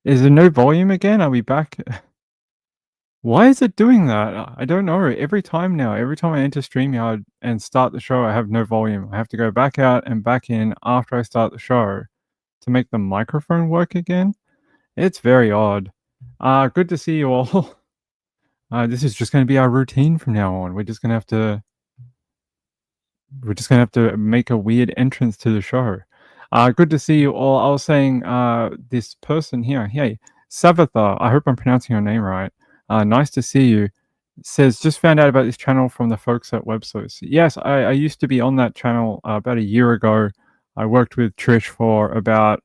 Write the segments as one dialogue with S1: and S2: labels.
S1: Is there no volume again? Are we back? Why is it doing that? I don't know. Every time now, every time I enter StreamYard and start the show, I have no volume. I have to go back out and back in after I start the show to make the microphone work again. It's very odd. Good to see you all. This is just going to be our routine from now on. We're just gonna have to make a weird entrance to the show. Good to see you all. I was saying, this person here, hey, Savatha, I hope I'm pronouncing your name right. Nice to see you. Says, just found out about this channel from the folks at WebSource. Yes, I used to be on that channel about a year ago. I worked with Trish for about,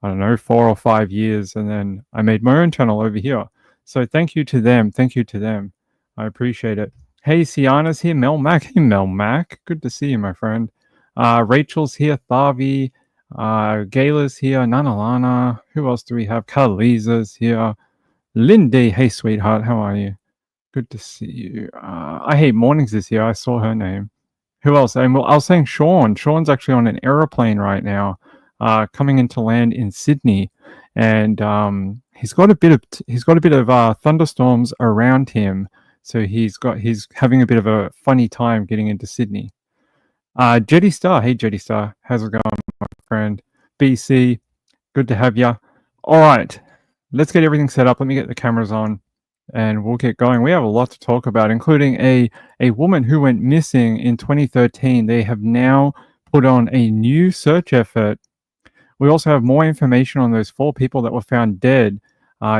S1: I don't know, 4 or 5 years, and then I made my own channel over here. So thank you to them. Thank you to them. I appreciate it. Hey, Sienna's here. Mel Mac. Hey, Mel Mac. Good to see you, my friend. Rachel's here. Thavi. Gayla's here. Nanalana. Who else do we have? Kaliza's here. Lindy. Hey, sweetheart. How are you? Good to see you. I hate mornings is here. I saw her name. Who else? I was saying Sean. Sean's actually on an aeroplane right now, coming into land in Sydney, and he's got a bit of thunderstorms around him. So he's having a bit of a funny time getting into Sydney. Jetty Star, hey Jetty Star, how's it going, my friend? BC, good to have you. All right, let's get everything set up. Let me get the cameras on, and we'll get going. We have a lot to talk about, including a woman who went missing in 2013. They have now put on a new search effort. We also have more information on those 4 people that were found dead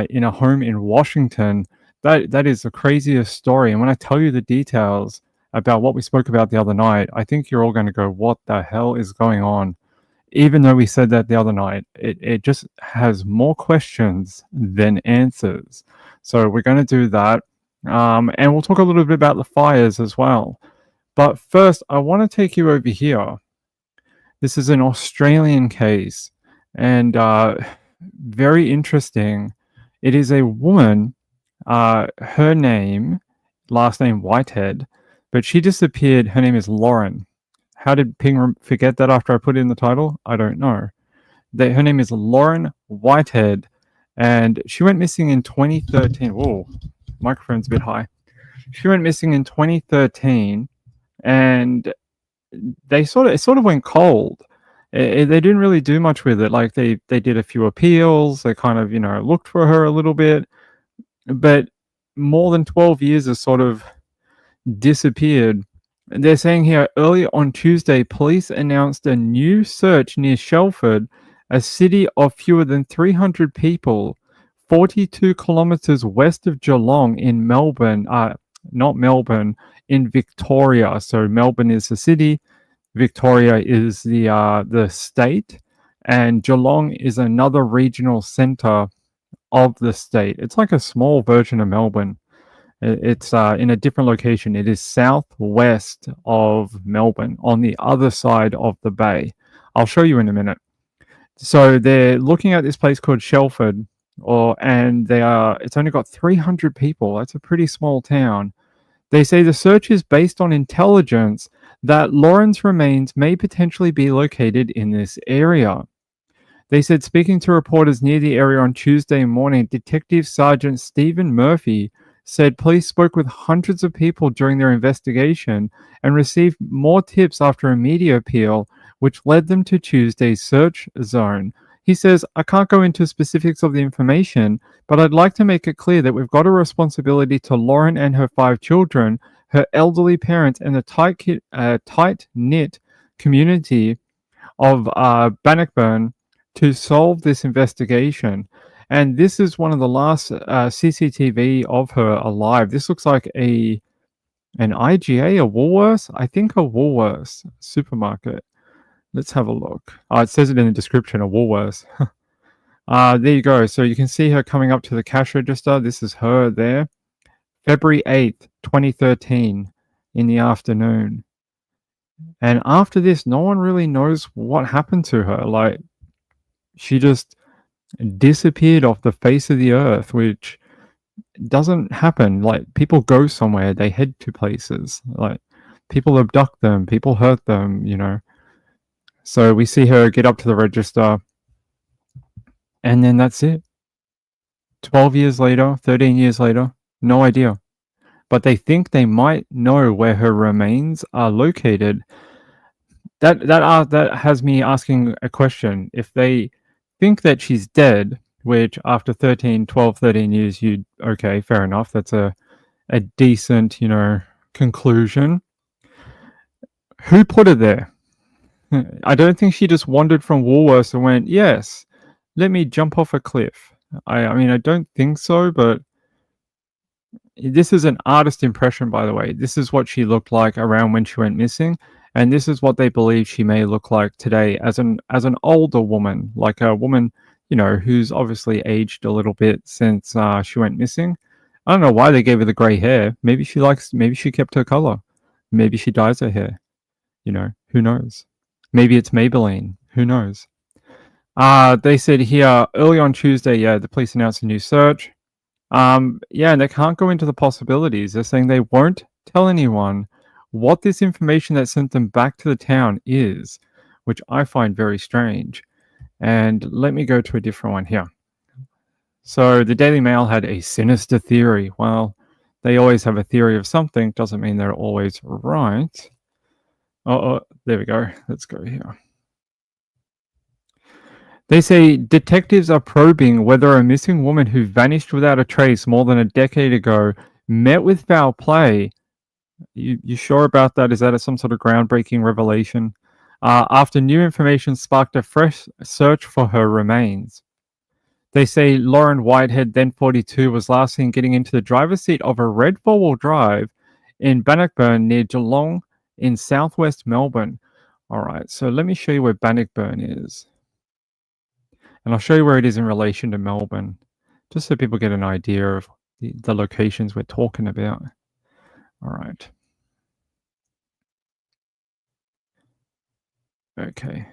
S1: in a home in Washington. That is the craziest story. And when I tell you the details about what we spoke about the other night, I think you're all going to go, what the hell is going on? Even though we said that the other night, it just has more questions than answers. So we're going to do that. And we'll talk a little bit about the fires as well. But first, I want to take you over here. This is an Australian case, and very interesting. It is a woman, her name, last name Whitehead, but she disappeared. Her name is Lorrin. How did Ping forget that after I put it in the title? I don't know. Her name is Lorrin Whitehead, and she went missing in 2013. Whoa, microphone's a bit high. She went missing in 2013, and it sort of went cold. They didn't really do much with it. Like they did a few appeals. They kind of looked for her a little bit, but more than 12 years has sort of disappeared. They're saying here, earlier on Tuesday, police announced a new search near Shelford, a city of fewer than 300 people, 42 kilometers west of Geelong in Melbourne. Not Melbourne, in Victoria. So Melbourne is the city, Victoria is the state, and Geelong is another regional centre of the state. It's like a small version of Melbourne. It's in a different location. It is southwest of Melbourne, on the other side of the bay. I'll show you in a minute. So they're looking at this place called Shelford, it's only got 300 people. That's a pretty small town. They say the search is based on intelligence that Lorrin's remains may potentially be located in this area. They said, speaking to reporters near the area on Tuesday morning, Detective Sergeant Stephen Murphy said police spoke with hundreds of people during their investigation and received more tips after a media appeal, which led them to Tuesday's search zone. He says, I can't go into specifics of the information, but I'd like to make it clear that we've got a responsibility to Lorrin and her 5 children, her elderly parents, and the tight-knit community of Bannockburn to solve this investigation. And this is one of the last CCTV of her alive. This looks like an IGA, a Woolworths? I think a Woolworths supermarket. Let's have a look. It says it in the description, a Woolworths. There you go. So you can see her coming up to the cash register. This is her there. February 8th, 2013 in the afternoon. And after this, no one really knows what happened to her. Like, she just disappeared off the face of the earth, which doesn't happen. Like, people go somewhere, they head to places. Like, people abduct them, people hurt them, So we see her get up to the register, and then that's it. 12 years later, 13 years later, no idea. But they think they might know where her remains are located. That has me asking a question. If they think that she's dead, which after 13 years, okay, fair enough. That's a decent, conclusion. Who put her there? I don't think she just wandered from Woolworths and went, yes, let me jump off a cliff. I mean, I don't think so, but this is an artist impression, by the way. This is what she looked like around when she went missing, and this is what they believe she may look like today as an older woman, like a woman, who's obviously aged a little bit since she went missing. I don't know why they gave her the grey hair. Maybe she kept her color. Maybe she dyes her hair. Who knows? Maybe it's Maybelline. Who knows? They said here early on Tuesday, the police announced a new search. Yeah, and they can't go into the possibilities. They're saying they won't tell anyone what this information that sent them back to the town is, which I find very strange. And let me go to a different one here. So the Daily Mail had a sinister theory. Well, they always have a theory of something, doesn't mean they're always right. Oh, there we go. Let's go here. They say detectives are probing whether a missing woman who vanished without a trace more than a decade ago met with foul play. You sure about that? Is that some sort of groundbreaking revelation? After new information sparked a fresh search for her remains. They say Lorrin Whitehead, then 42, was last seen getting into the driver's seat of a red four-wheel drive in Bannockburn near Geelong in southwest Melbourne. All right, so let me show you where Bannockburn is. And I'll show you where it is in relation to Melbourne, just so people get an idea of the locations we're talking about. All right. Okay.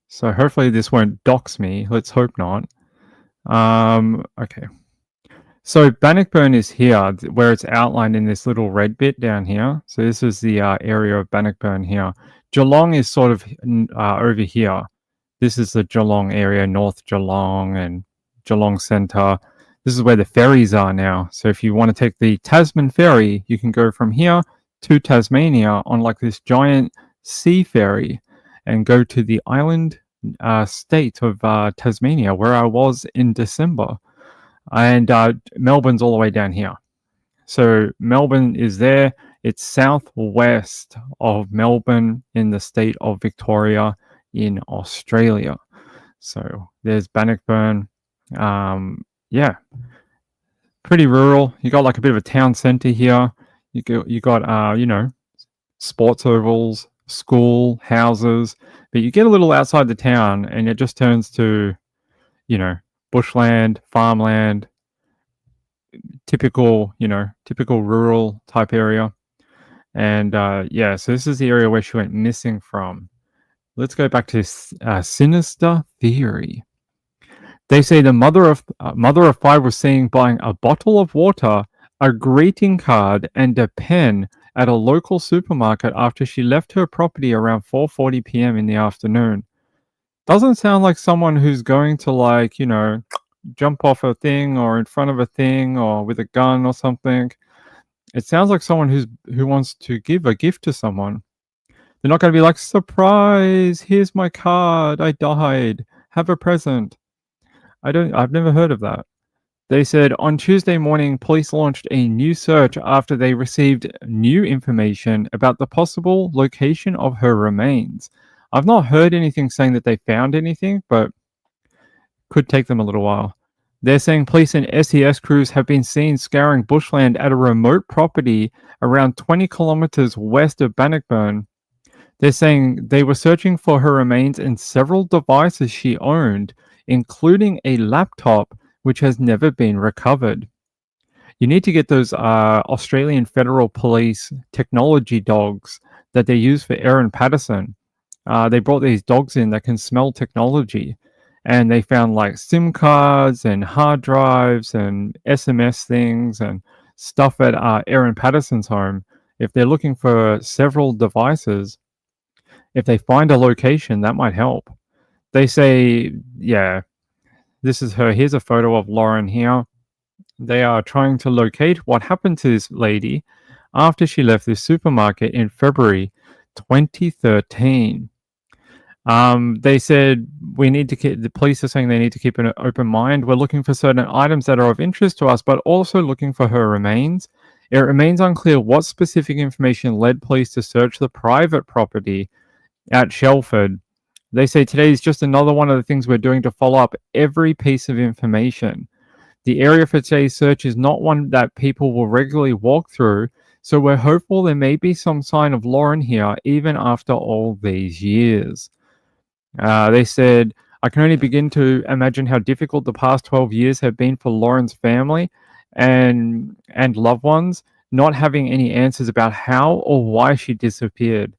S1: So hopefully this won't dox me. Let's hope not. Okay. So Bannockburn is here, where it's outlined in this little red bit down here. So this is the area of Bannockburn here. Geelong is sort of over here. This is the Geelong area, North Geelong and Geelong Centre. This is where the ferries are now. So if you want to take the Tasman ferry, you can go from here to Tasmania on like this giant sea ferry and go to the island state of Tasmania, where I was in December. And Melbourne's all the way down here. So Melbourne is there. It's southwest of Melbourne in the state of Victoria in Australia. So there's Bannockburn. Yeah, pretty rural. You got like a bit of a town centre here. You got sports ovals, school, houses, but you get a little outside the town and it just turns to, bushland, farmland, typical rural type area. And so this is the area where she went missing from. Let's go back to sinister theory. They say the mother of five was seen buying a bottle of water, a greeting card, and a pen at a local supermarket after she left her property around 4:40 p.m. in the afternoon. Doesn't sound like someone who's going to jump off a thing or in front of a thing or with a gun or something. It sounds like someone who wants to give a gift to someone. They're not going to be like, surprise, here's my card, I died, have a present. I've never heard of that. They said on Tuesday morning, police launched a new search after they received new information about the possible location of her remains. I've not heard anything saying that they found anything, but could take them a little while. They're saying police and SES crews have been seen scouring bushland at a remote property around 20 kilometers west of Bannockburn. They're saying they were searching for her remains in several devices she owned, including a laptop which has never been recovered. You need to get those Australian Federal Police technology dogs that they use for Aaron Patterson. They brought these dogs in that can smell technology, and they found like SIM cards and hard drives and SMS things and stuff at Aaron Patterson's home. If they're looking for several devices, if they find a location, that might help. They say, This is her. Here's a photo of Lorrin here. They are trying to locate what happened to this lady after she left this supermarket in February 2013. They said we need to keep, the police are saying they need to keep an open mind. We're looking for certain items that are of interest to us, but also looking for her remains. It remains unclear what specific information led police to search the private property at Shelford. They say today is just another one of the things we're doing to follow up every piece of information. The area for today's search is not one that people will regularly walk through, so we're hopeful there may be some sign of Lorrin here even after all these years. They said, I can only begin to imagine how difficult the past 12 years have been for Lorrin's family and loved ones, not having any answers about how or why she disappeared.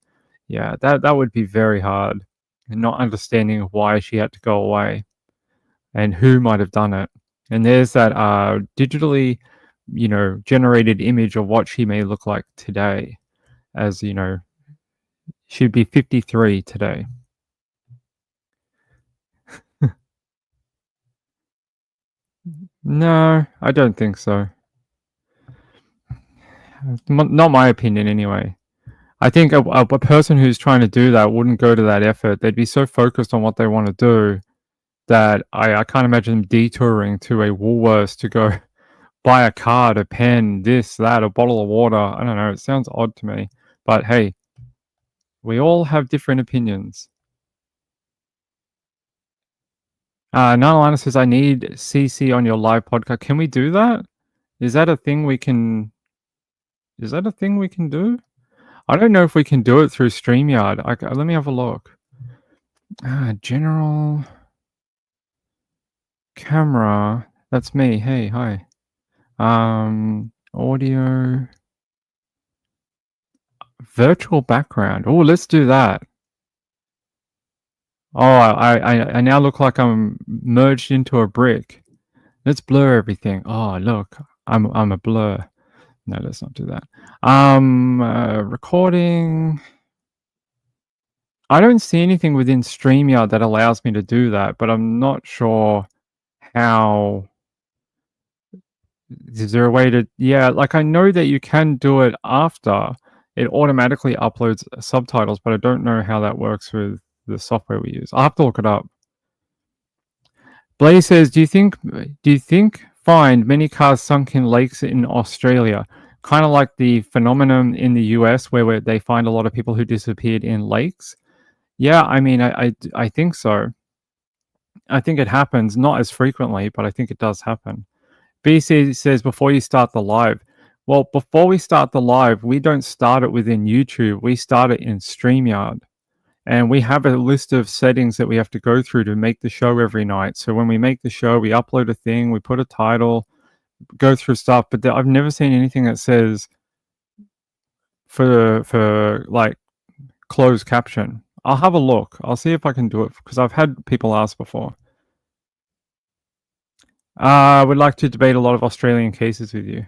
S1: Yeah, that would be very hard, and not understanding why she had to go away and who might have done it. And there's that digitally, generated image of what she may look like today, as she'd be 53 today. No, I don't think so. Not my opinion, anyway. I think a person who's trying to do that wouldn't go to that effort. They'd be so focused on what they want to do that I can't imagine them detouring to a Woolworths to go buy a card, a pen, this, that, a bottle of water. I don't know. It sounds odd to me. But hey, we all have different opinions. Nalana says, I need CC on your live podcast. Can we do that? Is that a thing we can... Is that a thing we can do? I don't know if we can do it through StreamYard. Let me have a look. General camera. That's me. Hey, hi. Audio. Virtual background. Oh, let's do that. Oh, I now look like I'm merged into a brick. Let's blur everything. Oh, look. I'm a blur. No, let's not do that. Recording. I don't see anything within StreamYard that allows me to do that, but I'm not sure how. Is there a way to... Yeah, like I know that you can do it after. It automatically uploads subtitles, but I don't know how that works with the software we use. I'll have to look it up. Blaze says, do you think find many cars sunk in lakes in Australia? Kind of like the phenomenon in the US where they find a lot of people who disappeared in lakes. Yeah, I mean, I think so. I think it happens, not as frequently, but I think it does happen. BC says, before you start the live. Well, before we start the live, we don't start it within YouTube. We start it in StreamYard. And we have a list of settings that we have to go through to make the show every night. So when we make the show, we upload a thing, we put a title, go through stuff. But I've never seen anything that says for like closed caption. I'll have a look. I'll see if I can do it because I've had people ask before. I would like to debate a lot of Australian cases with you.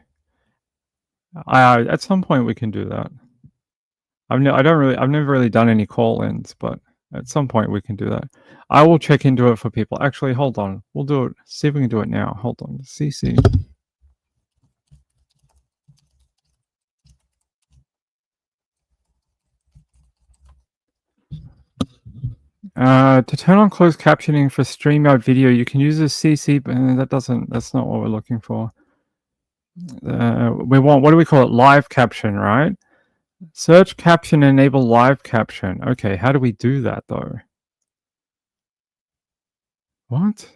S1: At some point we can do that. I've never really done any call-ins, but at some point we can do that. I will check into it for people. Actually, hold on. We'll do it. See if we can do it now. Hold on. CC. To turn on closed captioning for StreamYard video, you can use a CC, but that's not what we're looking for. We want, what do we call it? Live caption, right? Search caption, enable live caption. Okay, how do we do that though? What?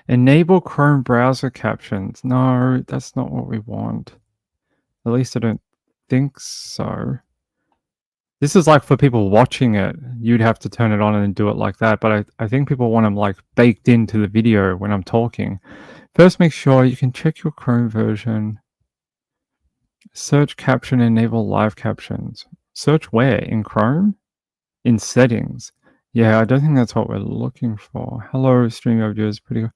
S1: Enable Chrome browser captions. No, that's not what we want. At least I don't think so. This is like for people watching it. You'd have to turn it on and do it like that. But I think people want them like baked into the video when I'm talking. First, make sure you can check your Chrome version. Search caption, enable live captions. Search where? In Chrome? In settings. Yeah, I don't think that's what we're looking for. Hello, StreamYard viewers. Pretty good.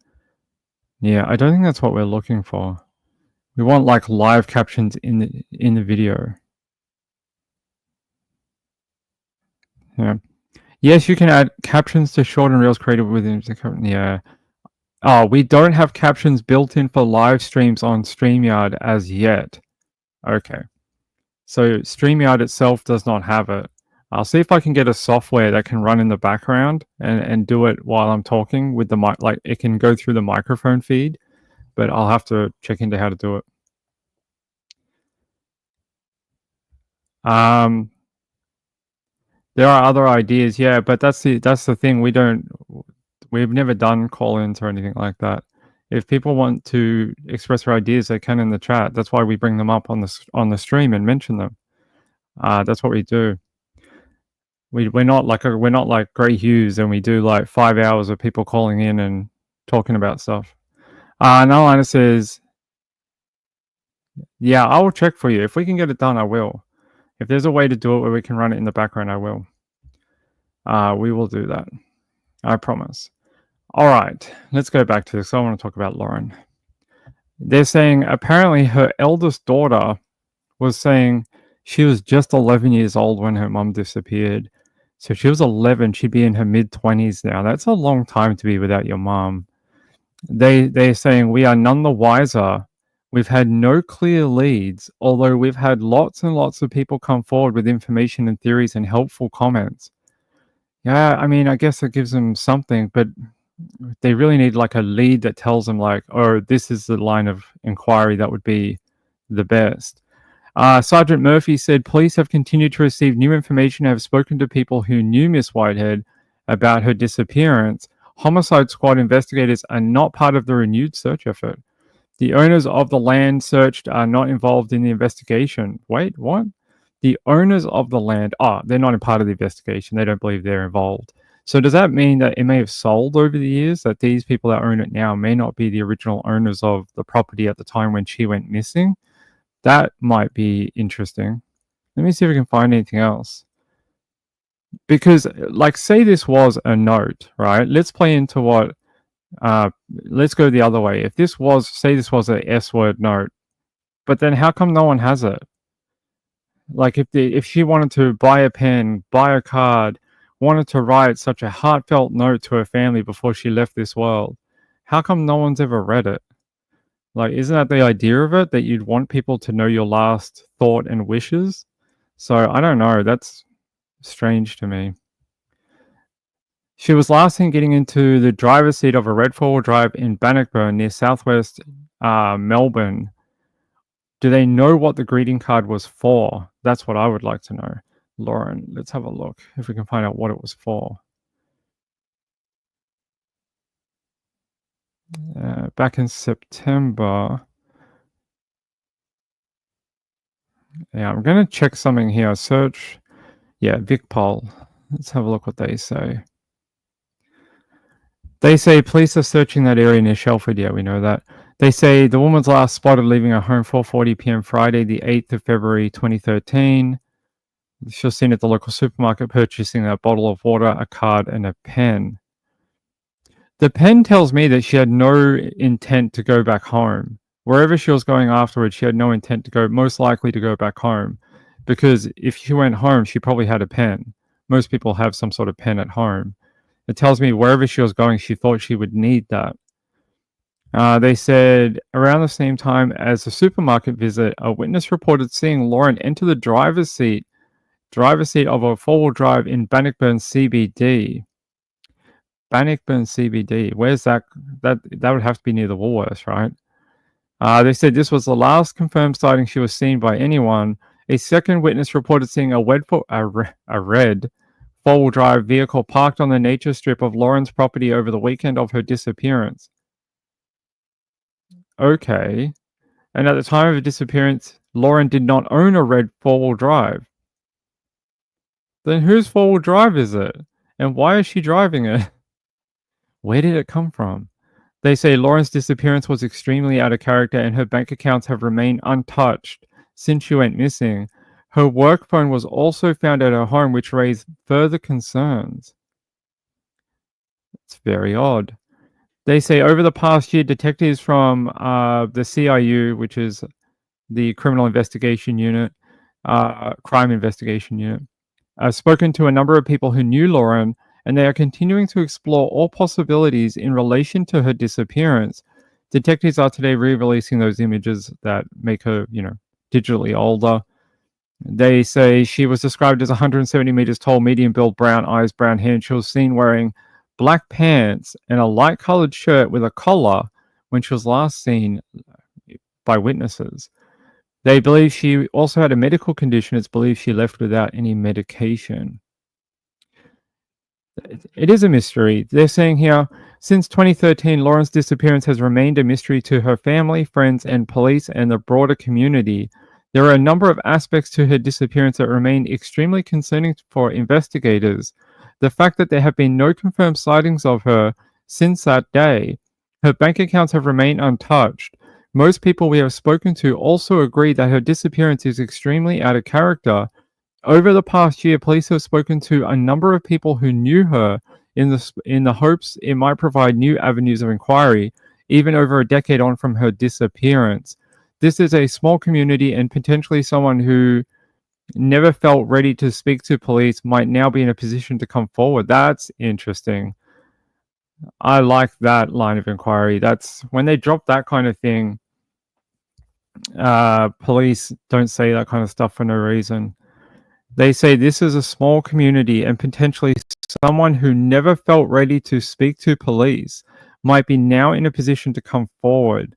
S1: Yeah, I don't think that's what we're looking for. We want like live captions in the video. Yeah. Yes, you can add captions to short and reels created within the current. Yeah. Oh, we don't have captions built in for live streams on StreamYard as yet. Okay. So StreamYard itself does not have it. I'll see if I can get a software that can run in the background and do it while I'm talking with the mic. Like it can go through the microphone feed, but I'll have to check into how to do it. Um, there are other ideas, yeah, but that's the thing. We've never done call-ins or anything like that. If people want to express their ideas, they can in the chat. That's why we bring them up on the stream and mention them. That's what we do. We're not like Grey Hughes, and we do like 5 hours of people calling in and talking about stuff. Nolana says, yeah, I will check for you. If we can get it done, I will. If there's a way to do it where we can run it in the background, I will. We will do that. I promise. All right, let's go back to this. I want to talk about Lorrin. They're saying apparently her eldest daughter was saying she was just 11 years old when her mum disappeared. So if she was 11, she'd be in her mid-20s now. That's a long time to be without your mum. They're saying we are none the wiser. We've had no clear leads, although we've had lots and lots of people come forward with information and theories and helpful comments. Yeah, I mean, I guess it gives them something, but they really need like a lead that tells them like, oh, this is the line of inquiry that would be the best. Sergeant Murphy said police have continued to receive new information and have spoken to people who knew Miss Whitehead about her disappearance. Homicide squad investigators are not part of the renewed search effort. The owners of the land searched are not involved in the investigation. Wait, what? The owners of the land, they're not a part of the investigation. They don't believe they're involved. So does that mean that it may have sold over the years, that these people that own it now may not be the original owners of the property at the time when she went missing? That might be interesting. Let me see if we can find anything else. Because, like, say this was a note, right? Let's play into what. Let's go the other way. If this was, say, this was a S-word note, but then how come no one has it? Like, if she wanted to buy a pen, buy a card, wanted to write such a heartfelt note to her family before she left this world, how come no one's ever read it? Like, isn't that the idea of it, that you'd want people to know your last thought and wishes? So I don't know. That's strange to me. She was last seen getting into the driver's seat of a red four-wheel drive in Bannockburn near southwest Melbourne. Do they know what the greeting card was for? That's what I would like to know. Lorrin, let's have a look if we can find out what it was for. Back in September. Yeah, I'm going to check something here. Search. Yeah, VicPol. Let's have a look what they say. They say police are searching that area near Shelford. Yeah, we know that. They say the woman's last spotted leaving her home 4:40 p.m. Friday, the 8th of February 2013. She was seen at the local supermarket purchasing a bottle of water, a card, and a pen. The pen tells me that she had no intent to go back home. Wherever she was going afterwards, she had no intent to go, most likely to go back home. Because if she went home, she probably had a pen. Most people have some sort of pen at home. It tells me wherever she was going, she thought she would need that. They said around the same time as the supermarket visit, a witness reported seeing Lorrin enter the driver's seat of a four-wheel drive in Bannockburn CBD. Bannockburn CBD. Where's that? That would have to be near the Woolworths, right? They said this was the last confirmed sighting she was seen by anyone. A second witness reported seeing a red four-wheel drive vehicle parked on the nature strip of Lorrin's property over the weekend of her disappearance. Okay. And at the time of her disappearance, Lorrin did not own a red four-wheel drive. Then whose four-wheel drive is it? And why is she driving it? Where did it come from? They say Lorrin's disappearance was extremely out of character and her bank accounts have remained untouched since she went missing. Her work phone was also found at her home, which raised further concerns. It's very odd. They say over the past year, detectives from the CIU, which is the Criminal Investigation Unit, Crime Investigation Unit, I've spoken to a number of people who knew Lorrin, and they are continuing to explore all possibilities in relation to her disappearance. Detectives are today re-releasing those images that make her, digitally older. They say she was described as 170 meters tall, medium build, brown eyes, brown hair, and she was seen wearing black pants and a light colored shirt with a collar when she was last seen by witnesses. They believe she also had a medical condition. It's believed she left without any medication. It is a mystery. They're saying here, since 2013, Lauren's disappearance has remained a mystery to her family, friends, and police and the broader community. There are a number of aspects to her disappearance that remain extremely concerning for investigators. The fact that there have been no confirmed sightings of her since that day. Her bank accounts have remained untouched. Most people we have spoken to also agree that her disappearance is extremely out of character. Over the past year, police have spoken to a number of people who knew her in the hopes it might provide new avenues of inquiry, even over a decade on from her disappearance. This is a small community, and potentially someone who never felt ready to speak to police might now be in a position to come forward. That's interesting. I like that line of inquiry. That's when they drop that kind of thing. Police don't say that kind of stuff for no reason. They say this is a small community, and potentially someone who never felt ready to speak to police might be now in a position to come forward.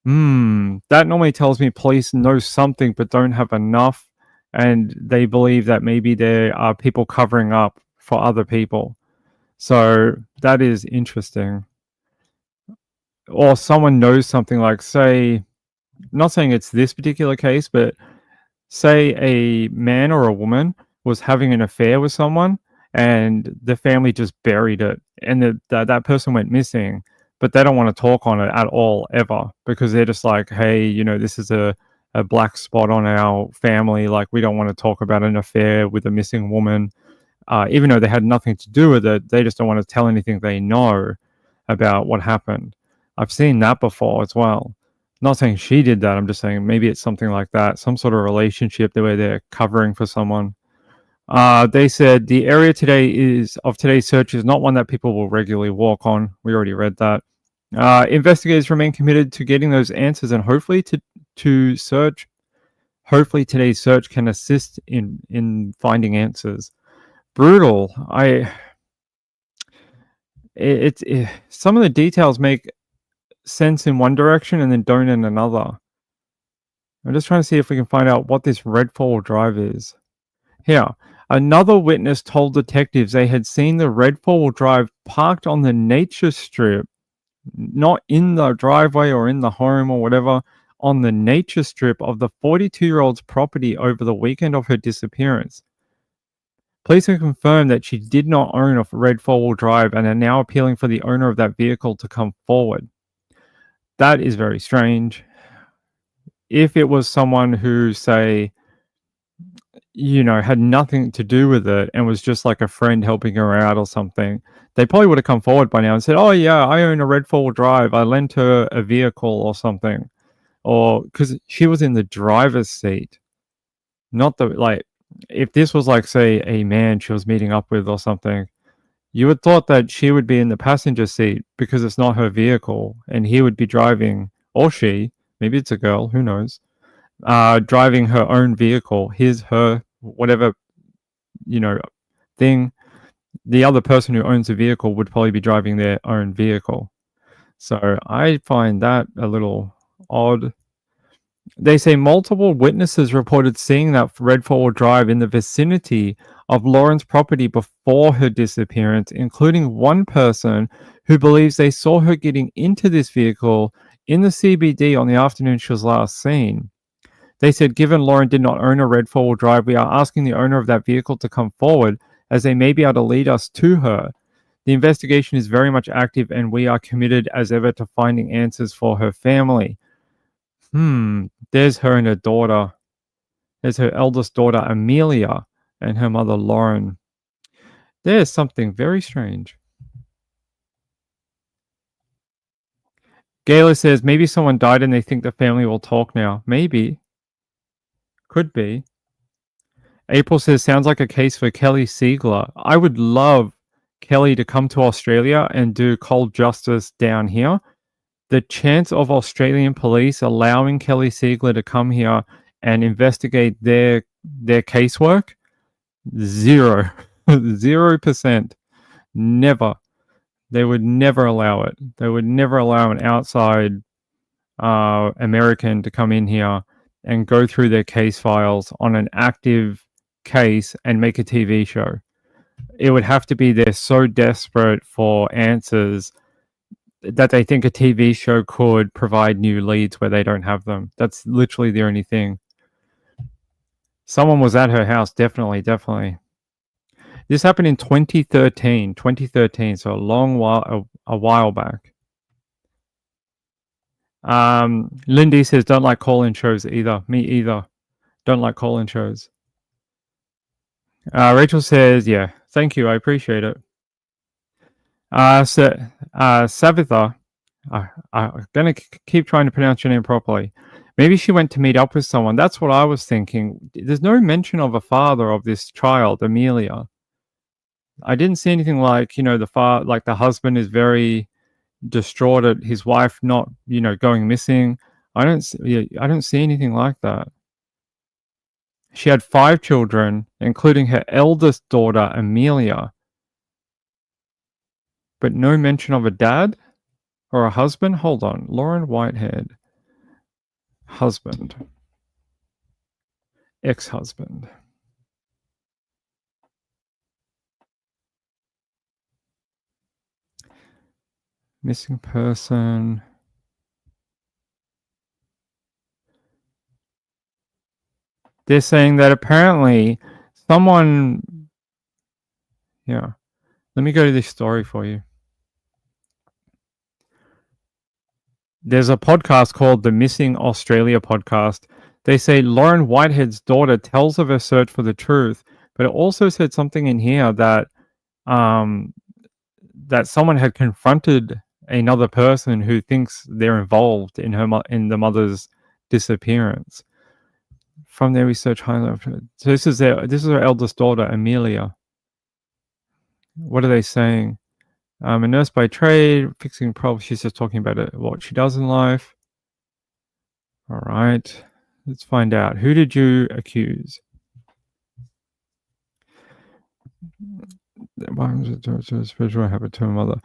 S1: That normally tells me police know something but don't have enough, and they believe that maybe there are people covering up for other people. So that is interesting. Or someone knows something, like, say, not saying it's this particular case, but say a man or a woman was having an affair with someone and the family just buried it, and that person went missing, but they don't want to talk on it at all ever, because they're just like, hey, this is a black spot on our family. Like, we don't want to talk about an affair with a missing woman, even though they had nothing to do with it. They just don't want to tell anything they know about what happened. I've seen that before as well. Not saying she did that. I'm just saying maybe it's something like that, some sort of relationship where they're covering for someone. They said the area of today's search is not one that people will regularly walk on. We already read that. Investigators remain committed to getting those answers, and hopefully to search. Hopefully today's search can assist in finding answers. Brutal. Some of the details make sense in one direction and then don't in another. I'm just trying to see if we can find out what this red four-wheel drive is. Here, another witness told detectives they had seen the red four-wheel drive parked on the nature strip, not in the driveway or in the home or whatever, on the nature strip of the 42-year-old's property over the weekend of her disappearance. Police have confirmed that she did not own a red four-wheel drive and are now appealing for the owner of that vehicle to come forward. That is very strange. If it was someone who, say, had nothing to do with it and was just like a friend helping her out or something, they probably would have come forward by now and said, oh yeah, I own a red four-wheel drive, I lent her a vehicle or something. Or because she was in the driver's seat, not the, like, if this was like, say, a man she was meeting up with or something, you would thought that she would be in the passenger seat because it's not her vehicle, and he would be driving, or she, maybe it's a girl, who knows, driving her own vehicle, her, whatever, thing. The other person who owns the vehicle would probably be driving their own vehicle. So I find that a little odd. They say multiple witnesses reported seeing that red four-wheel drive in the vicinity of Lauren's property before her disappearance, including one person who believes they saw her getting into this vehicle in the CBD on the afternoon she was last seen. They said, given Lorrin did not own a red four-wheel drive, we are asking the owner of that vehicle to come forward, as they may be able to lead us to her. The investigation is very much active, and we are committed as ever to finding answers for her family. There's her and her daughter. There's her eldest daughter, Amelia, and her mother, Lorrin. There's something very strange. Gayla says, maybe someone died and they think the family will talk now. Maybe. Could be. April says, sounds like a case for Kelly Siegler. I would love Kelly to come to Australia and do cold justice down here. The chance of Australian police allowing Kelly Siegler to come here and investigate their casework, 0. 0%. Never. They would never allow it. They would never allow an outside American to come in here and go through their case files on an active case and make a TV show. It would have to be they're so desperate for answers that they think a TV show could provide new leads where they don't have them. That's literally the only thing. Someone was at her house, definitely. This happened in 2013, so a while back. Lindy says, don't like call-in shows either. Me either. Don't like call-in shows. Rachel says, yeah, thank you. I appreciate it. Savitha, I'm going to keep trying to pronounce your name properly. Maybe she went to meet up with someone. That's what I was thinking. There's no mention of a father of this child, Amelia. I didn't see anything like, the husband is very distraught at his wife not, going missing. I don't see anything like that. She had 5 children, including her eldest daughter, Amelia. But no mention of a dad or a husband? Hold on. Lorrin Whitehead. Husband. Ex-husband. Missing person. They're saying that apparently someone... Yeah. Let me go to this story for you. There's a podcast called the Missing Australia podcast. They say Lorrin Whitehead's daughter tells of her search for the truth, but it also said something in here that that someone had confronted another person who thinks they're involved in the mother's disappearance. From their research, so this is her eldest daughter, Amelia. What are they saying? A nurse by trade, fixing problems. She's just talking about what she does in life. All right, let's find out. Who did you accuse? What happened to her mother?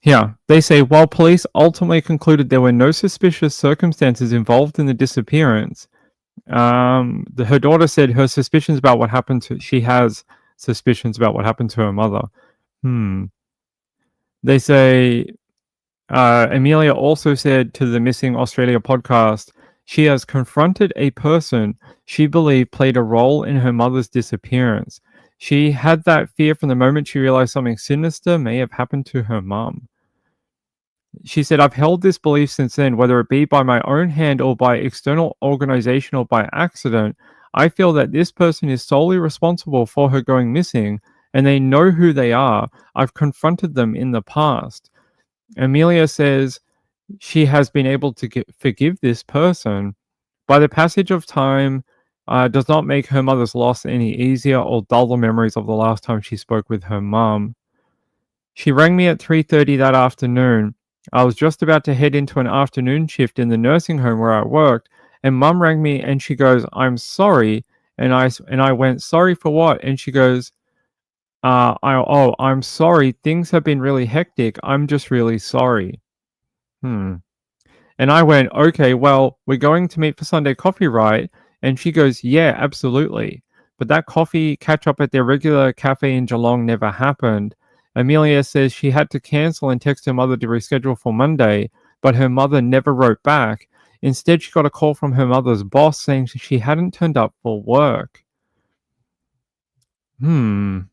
S1: Yeah, they say while police ultimately concluded there were no suspicious circumstances involved in the disappearance, her daughter said her suspicions about what happened to... She has suspicions about what happened to her mother. They say Amelia also said to the Missing Australia podcast, she has confronted a person she believed played a role in her mother's disappearance. She had that fear from the moment she realized something sinister may have happened to her mum. She said, I've held this belief since then, whether it be by my own hand or by external organization or by accident. I feel that this person is solely responsible for her going missing, and they know who they are. I've confronted them in the past. Amelia says she has been able to forgive this person. By the passage of time, does not make her mother's loss any easier or dull the memories of the last time she spoke with her mum. She rang me at 3:30 that afternoon. I was just about to head into an afternoon shift in the nursing home where I worked, and mum rang me and she goes, I'm sorry. And I went, sorry for what? And she goes, I'm sorry. Things have been really hectic. I'm just really sorry. And I went, okay, well, we're going to meet for Sunday coffee, right? And she goes, yeah, absolutely. But that coffee catch up at their regular cafe in Geelong never happened. Amelia says she had to cancel and text her mother to reschedule for Monday, but her mother never wrote back. Instead, she got a call from her mother's boss saying she hadn't turned up for work. I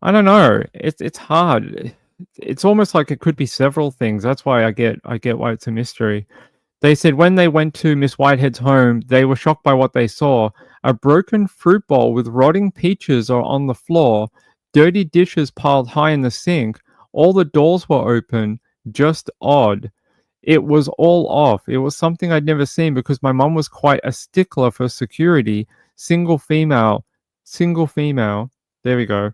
S1: don't know. It's hard. It's almost like it could be several things. That's why I get why it's a mystery. They said when they went to Miss Whitehead's home, they were shocked by what they saw. A broken fruit bowl with rotting peaches are on the floor, dirty dishes piled high in the sink, all the doors were open, just odd. It was all off. It was something I'd never seen because my mum was quite a stickler for security, Single female. Single female. There we go.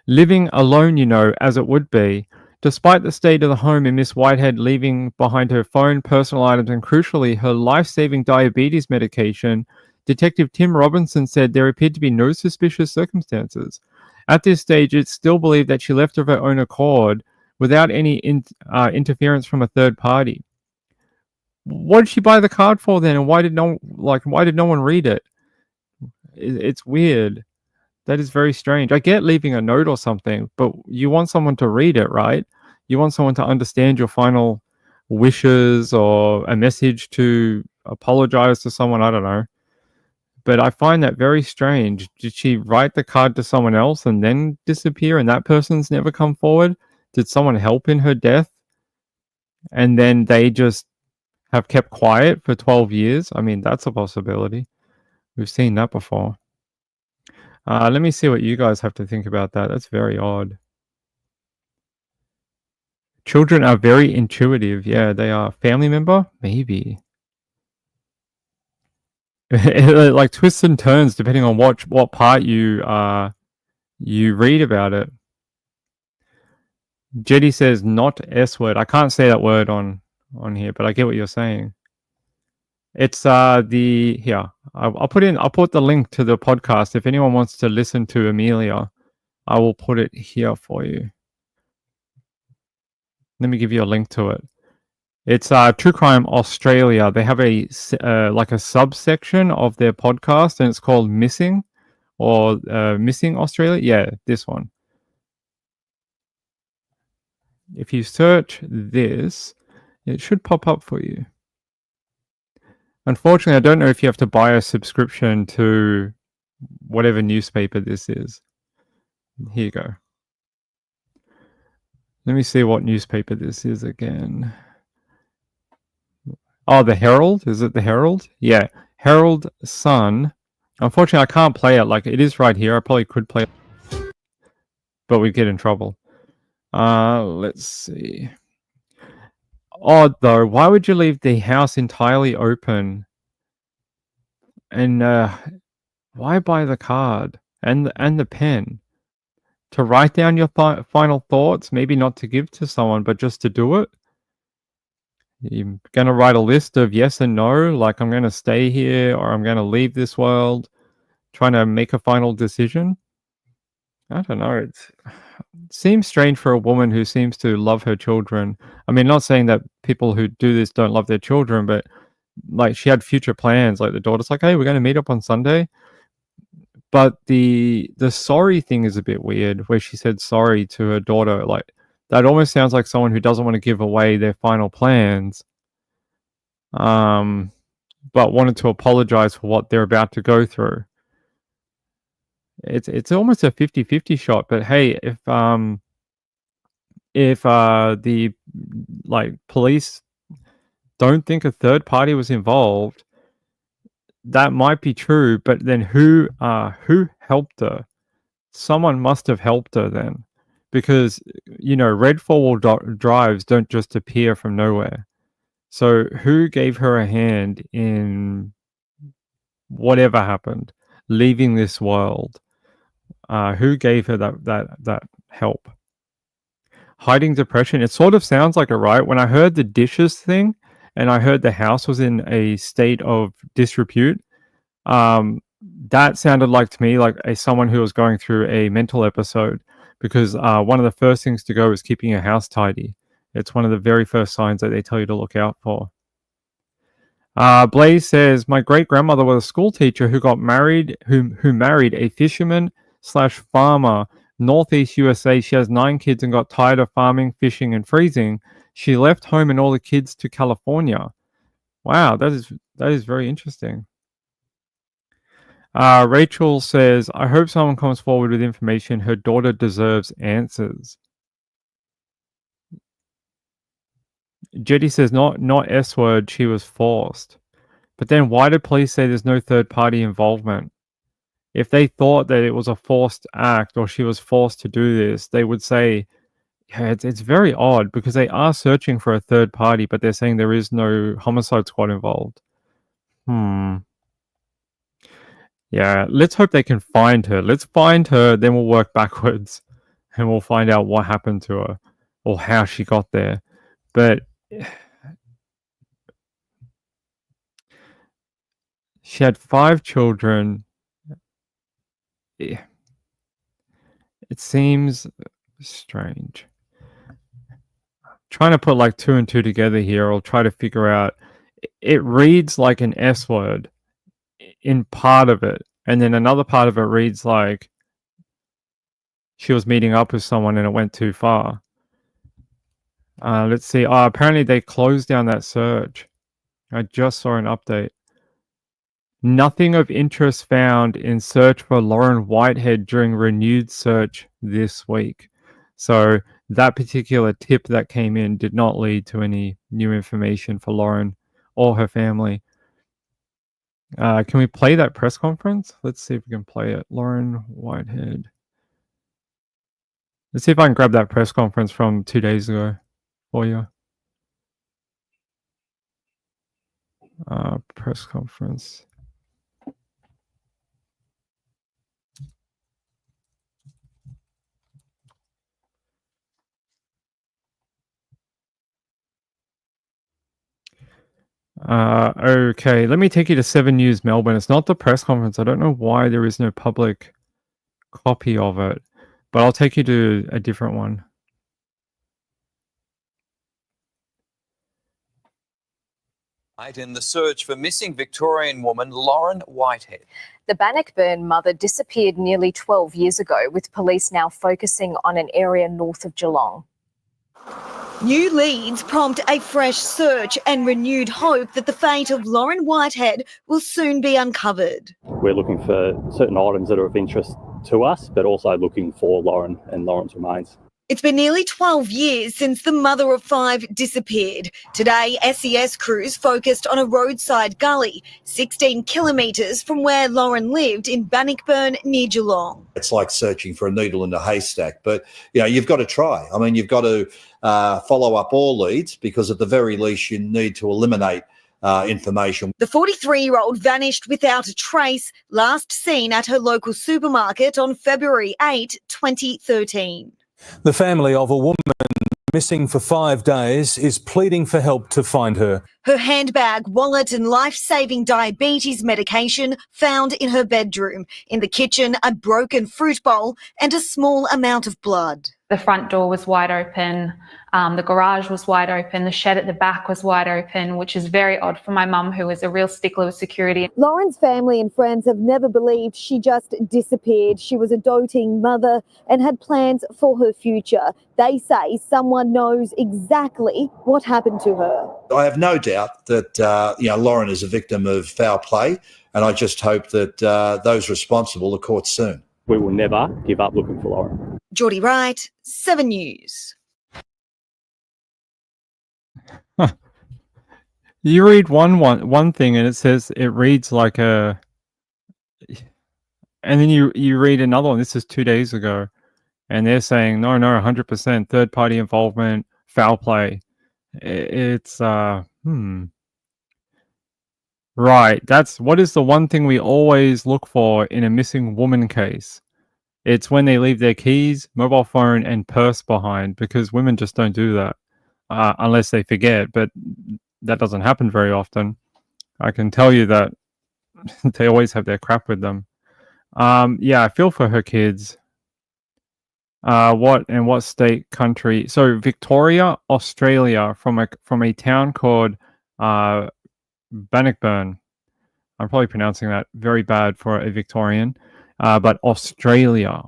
S1: Living alone, as it would be. Despite the state of the home and Miss Whitehead leaving behind her phone, personal items, and crucially, her life saving diabetes medication, Detective Tim Robinson said there appeared to be no suspicious circumstances. At this stage, it's still believed that she left of her own accord without any interference from a third party. What did she buy the card for then, and why did no one read it? It's weird. That is very strange. I get leaving a note or something, but you want someone to read it, right? You want someone to understand your final wishes or a message to apologize to someone. I don't know. But I find that very strange. Did she write the card to someone else and then disappear and that person's never come forward? Did someone help in her death and then they just have kept quiet for 12 years? I mean, that's a possibility. We've seen that before. Let me see what you guys have to think about that. That's very odd. Children are very intuitive. Yeah, they are. Family member? Maybe. It like twists and turns depending on what part you read about it. Jetty says not S word. I can't say that word on here, but I get what you're saying. It's the here. I'll put the link to the podcast if anyone wants to listen to Amelia. I will put it here for you. Let me give you a link to it. It's True Crime Australia. They have a like a subsection of their podcast, and it's called Missing or Missing Australia. Yeah, this one. If you search this, it should pop up for you. Unfortunately, I don't know if you have to buy a subscription to whatever newspaper this is. Here you go. Let me see what newspaper this is again. Oh, the Herald? Is it the Herald? Yeah. Herald Sun. Unfortunately, I can't play it. Like, it is right here. I probably could play it, but we'd get in trouble. Let's see. Odd, though. Why would you leave the house entirely open? And why buy the card and the pen? To write down your final thoughts? Maybe not to give to someone, but just to do it? You're going to write a list of yes and no, like I'm going to stay here or I'm going to leave this world, trying to make a final decision. I don't know. It seems strange for a woman who seems to love her children. I mean, not saying that people who do this don't love their children, but like she had future plans. Like the daughter's like, hey, we're going to meet up on Sunday. But the sorry thing is a bit weird, where she said sorry to her daughter. Like that almost sounds like someone who doesn't want to give away their final plans, but wanted to apologize for what they're about to go through. It's almost a 50-50 shot. But hey, if the like police don't think a third party was involved, that might be true. But then who helped her? Someone must have helped her then, because red four-wheel drives don't just appear from nowhere. So who gave her a hand in whatever happened, leaving this world? Who gave her that help? Hiding depression. It sort of sounds like it, right? When I heard the dishes thing, and I heard the house was in a state of disrepute, that sounded like to me like someone who was going through a mental episode, because one of the first things to go is keeping your house tidy. It's one of the very first signs that they tell you to look out for. Blaze says, my great grandmother was a school teacher who got married, who married a fisherman/farmer, Northeast USA. She has 9 kids and got tired of farming, fishing, and freezing. She left home and all the kids to California. Wow, that is very interesting. Rachel says, I hope someone comes forward with information. Her daughter deserves answers. Jetty says, not S word, she was forced. But then why did police say there's no third party involvement? If they thought that it was a forced act or she was forced to do this, they would say, yeah, it's very odd, because they are searching for a third party, but they're saying there is no homicide squad involved. Yeah, let's hope they can find her. Let's find her, then we'll work backwards and we'll find out what happened to her or how she got there. But she had 5 children. It seems strange. Trying to put like 2 and 2 together here, or try to figure out. It reads like an S word in part of it, and then another part of it reads like she was meeting up with someone and it went too far. Let's see. Oh, apparently they closed down that search. I just saw an update. Nothing of interest found in search for Lorrin Whitehead during renewed search this week. So that particular tip that came in did not lead to any new information for Lorrin or her family. Can we play that press conference? Let's see if we can play it. Lorrin Whitehead. Let's see if I can grab that press conference from 2 days ago for you. Press conference. Okay, let me take you to 7 News Melbourne. It's not the press conference. I don't know why there is no public copy of it, but I'll take you to a different one.
S2: In the search for missing Victorian woman Lorrin Whitehead.
S3: The Bannockburn mother disappeared nearly 12 years ago, with police now focusing on an area north of Geelong.
S4: New leads prompt a fresh search and renewed hope that the fate of Lorrin Whitehead will soon be uncovered.
S5: We're looking for certain items that are of interest to us, but also looking for Lorrin and Lorrin's remains.
S4: It's been nearly 12 years since the mother of 5 disappeared. Today, SES crews focused on a roadside gully 16 kilometres from where Lorrin lived in Bannockburn near Geelong.
S6: It's like searching for a needle in a haystack, but you've got to try. I mean, you've got to follow up all leads, because at the very least you need to eliminate information.
S4: The 43-year-old vanished without a trace, last seen at her local supermarket on February 8, 2013.
S7: The family of a woman missing for 5 days is pleading for help to find her.
S4: Her handbag, wallet and life-saving diabetes medication found in her bedroom. In the kitchen, a broken fruit bowl and a small amount of blood.
S8: The front door was wide open, the garage was wide open, the shed at the back was wide open, which is very odd for my mum, who is a real stickler with security.
S9: Lorrin's family and friends have never believed she just disappeared. She was a doting mother and had plans for her future. They say someone knows exactly what happened to her.
S6: I have no doubt that Lorrin is a victim of foul play, and I just hope that those responsible are caught soon.
S5: We will never give up looking for Lorrin.
S4: Geordie Wright, 7 News.
S1: You read one thing and it says it reads like a, and then you read another one. This is 2 days ago, and they're saying no, 100% third party involvement, foul play. It's right. That's what is the one thing we always look for in a missing woman case. It's when they leave their keys, mobile phone, and purse behind, because women just don't do that unless they forget. But that doesn't happen very often. I can tell you that they always have their crap with them. Yeah, I feel for her kids. What state, country? So Victoria, Australia, from a town called Bannockburn. I'm probably pronouncing that very bad for a Victorian. But Australia.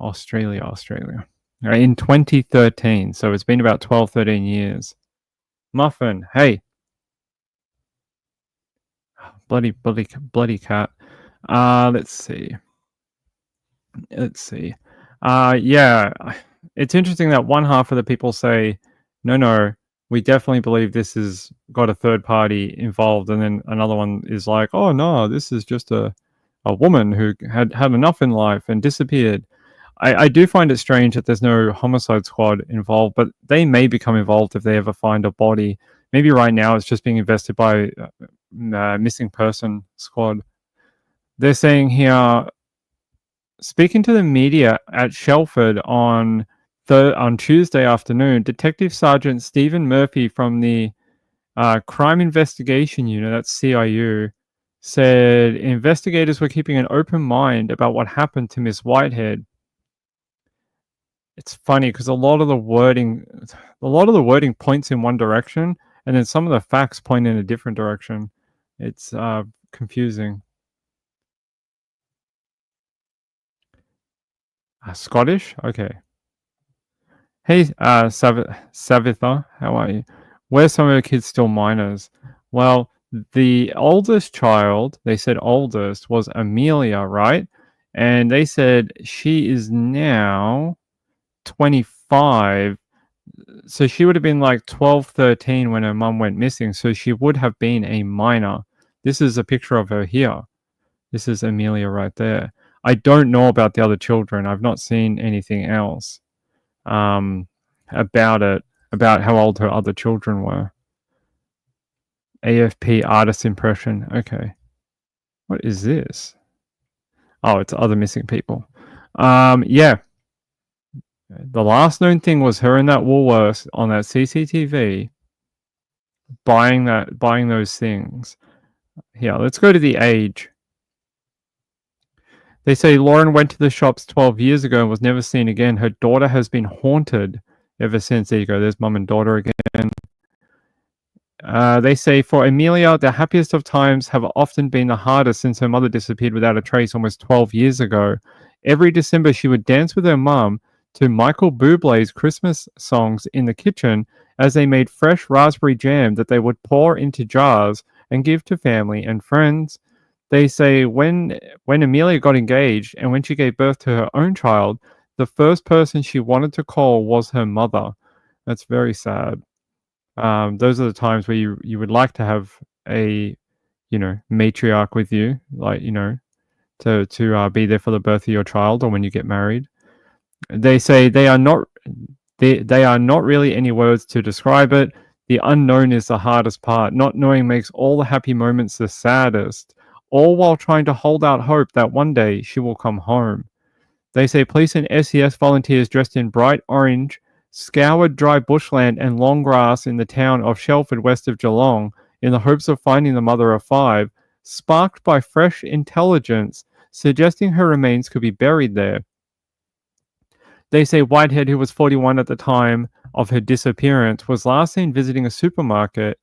S1: In 2013, so it's been about 12, 13 years. Muffin, hey. Bloody cat. Let's see. Yeah, it's interesting that one half of the people say, no, we definitely believe this has got a third party involved, and then another one is like, oh no, this is just a woman who had enough in life and disappeared. I do find it strange that there's no homicide squad involved, but they may become involved if they ever find a body. Maybe right now it's just being invested by missing person squad. They're saying here Speaking to the media at Shelford on Tuesday afternoon, Detective Sergeant Stephen Murphy from the Crime Investigation Unit, that's CIU, said investigators were keeping an open mind about what happened to Miss Whitehead. It's funny because a lot of the wording points in one direction, and then some of the facts point in a different direction. It's confusing. Scottish? Okay. Hey, Savitha, how are you? Where's some of the kids still minors? Well, the oldest child, they said oldest, was Amelia, right? And they said she is now 25. So she would have been like 12, 13 when her mum went missing. So she would have been a minor. This is a picture of her here. This is Amelia right there. I don't know about the other children. I've not seen anything else about it, about how old her other children were. AFP artist impression. Okay. What is this? Oh, it's other missing people. Yeah. The last known thing was her in that Woolworths on that CCTV buying those things. Here, let's go to the age. They say Lorrin went to the shops 12 years ago and was never seen again. Her daughter has been haunted ever since. There you go. There's mum and daughter again. They say for Amelia, the happiest of times have often been the hardest since her mother disappeared without a trace almost 12 years ago. Every December, she would dance with her mum to Michael Bublé's Christmas songs in the kitchen as they made fresh raspberry jam that they would pour into jars and give to family and friends. They say when Amelia got engaged and when she gave birth to her own child, the first person she wanted to call was her mother. That's very sad. Those are the times where you would like to have a, matriarch with you, like, to be there for the birth of your child or when you get married. They say they are not really any words to describe it. The unknown is the hardest part. Not knowing makes all the happy moments the saddest, all while trying to hold out hope that one day she will come home. They say police and SES volunteers dressed in bright orange scoured dry bushland and long grass in the town of Shelford west of Geelong in the hopes of finding the mother of 5, sparked by fresh intelligence suggesting her remains could be buried there. They say Whitehead, who was 41 at the time of her disappearance, was last seen visiting a supermarket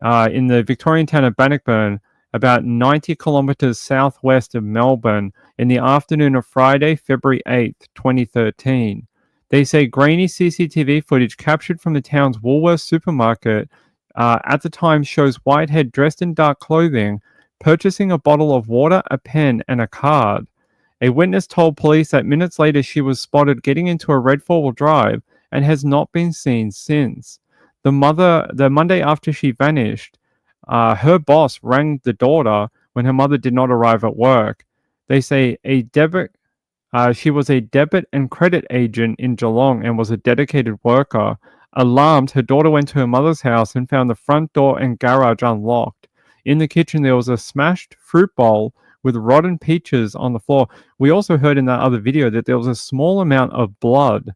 S1: in the Victorian town of Bannockburn, about 90 kilometres southwest of Melbourne, in the afternoon of Friday, February 8th, 2013. They say grainy CCTV footage captured from the town's Woolworths supermarket at the time shows Whitehead dressed in dark clothing, purchasing a bottle of water, a pen, and a card. A witness told police that minutes later she was spotted getting into a red four-wheel drive and has not been seen since. The Monday after she vanished, her boss rang the daughter when her mother did not arrive at work. They say she was a debit and credit agent in Geelong and was a dedicated worker. Alarmed, her daughter went to her mother's house and found the front door and garage unlocked. In the kitchen, there was a smashed fruit bowl with rotten peaches on the floor. We also heard in that other video that there was a small amount of blood.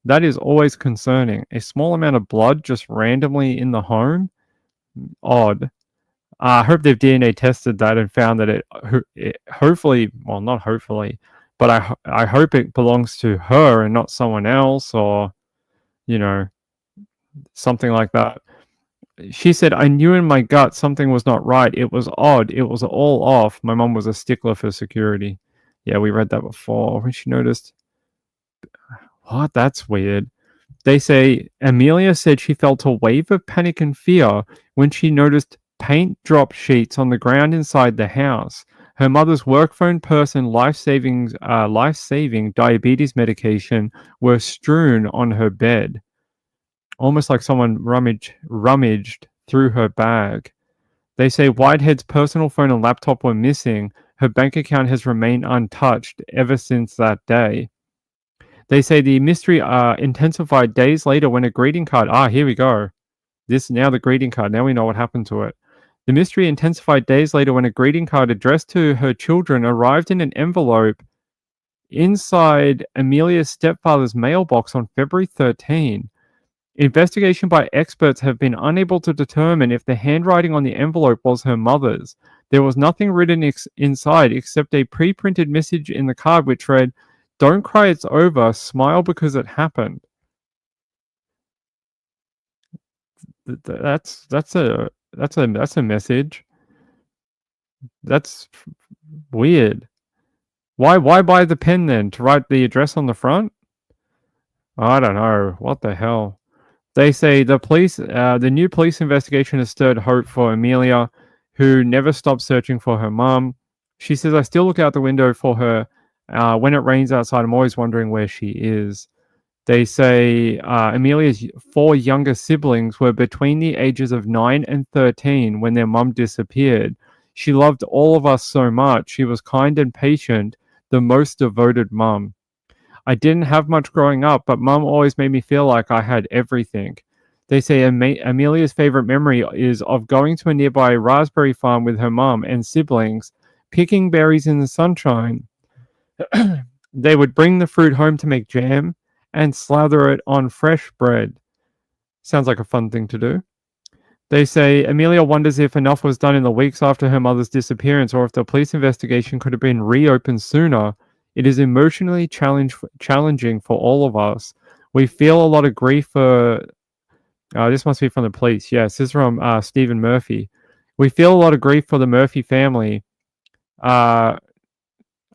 S1: That is always concerning. A small amount of blood just randomly in the home? Odd. I hope they've DNA tested that and found that it hopefully, well, not hopefully, but I hope it belongs to her and not someone else or, something like that. She said, I knew in my gut something was not right. It was odd. It was all off. My mum was a stickler for security. Yeah, we read that before. When she noticed. What? That's weird. They say Amelia said she felt a wave of panic and fear when she noticed paint drop sheets on the ground inside the house. Her mother's work phone, purse, and life-saving diabetes medication were strewn on her bed. Almost like someone rummaged through her bag. They say Whitehead's personal phone and laptop were missing. Her bank account has remained untouched ever since that day. They say the mystery intensified days later when a greeting card... here we go. The greeting card. Now we know what happened to it. The mystery intensified days later when a greeting card addressed to her children arrived in an envelope inside Amelia's stepfather's mailbox on February 13. Investigation by experts have been unable to determine if the handwriting on the envelope was her mother's. There was nothing written inside except a pre-printed message in the card which read, "Don't cry, it's over. Smile because it happened." That's a message. That's weird. Why buy the pen then? To write the address on the front? I don't know. What the hell? They say the new police investigation has stirred hope for Amelia, who never stopped searching for her mum. She says, "I still look out the window for her. When it rains outside, I'm always wondering where she is." They say Amelia's 4 younger siblings were between the ages of 9 and 13 when their mum disappeared. She loved all of us so much. She was kind and patient, the most devoted mum. "I didn't have much growing up, but mum always made me feel like I had everything." They say Amelia's favorite memory is of going to a nearby raspberry farm with her mum and siblings, picking berries in the sunshine. They would bring the fruit home to make jam and slather it on fresh bread. Sounds like a fun thing to do. They say Amelia wonders if enough was done in the weeks after her mother's disappearance or if the police investigation could have been reopened sooner. "It is emotionally challenging for all of us. We feel a lot of grief for..." This must be from the police. Yes, this is from Stephen Murphy. "We feel a lot of grief for the Murphy family.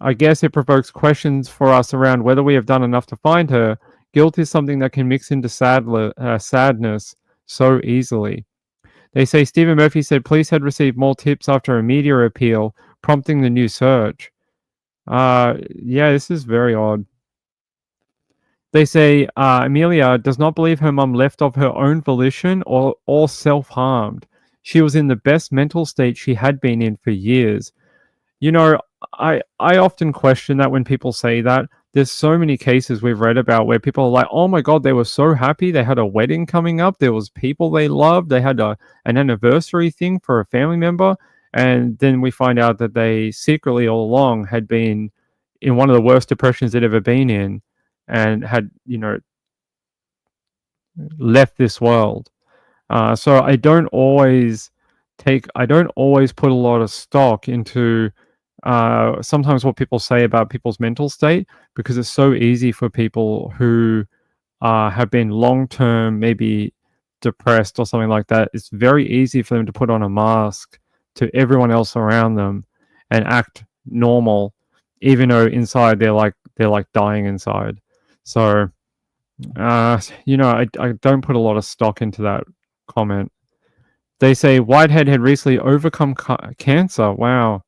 S1: I guess it provokes questions for us around whether we have done enough to find her. Guilt is something that can mix into sadness so easily." They say Stephen Murphy said police had received more tips after a media appeal, prompting the new search. Yeah, this is very odd. They say Amelia does not believe her mum left of her own volition or self-harmed. She was in the best mental state she had been in for years. You know, I often question that when people say that. There's so many cases we've read about where people are like, "Oh my God, they were so happy. They had a wedding coming up. There was people they loved. They had an anniversary thing for a family member." And then we find out that they secretly all along had been in one of the worst depressions they'd ever been in and had, left this world. So I don't always put a lot of stock into sometimes what people say about people's mental state, because it's so easy for people who have been long-term, maybe depressed or something like that. It's very easy for them to put on a mask to everyone else around them and act normal, even though inside they're like dying inside. So, I don't put a lot of stock into that comment. They say Whitehead had recently overcome cancer. Wow.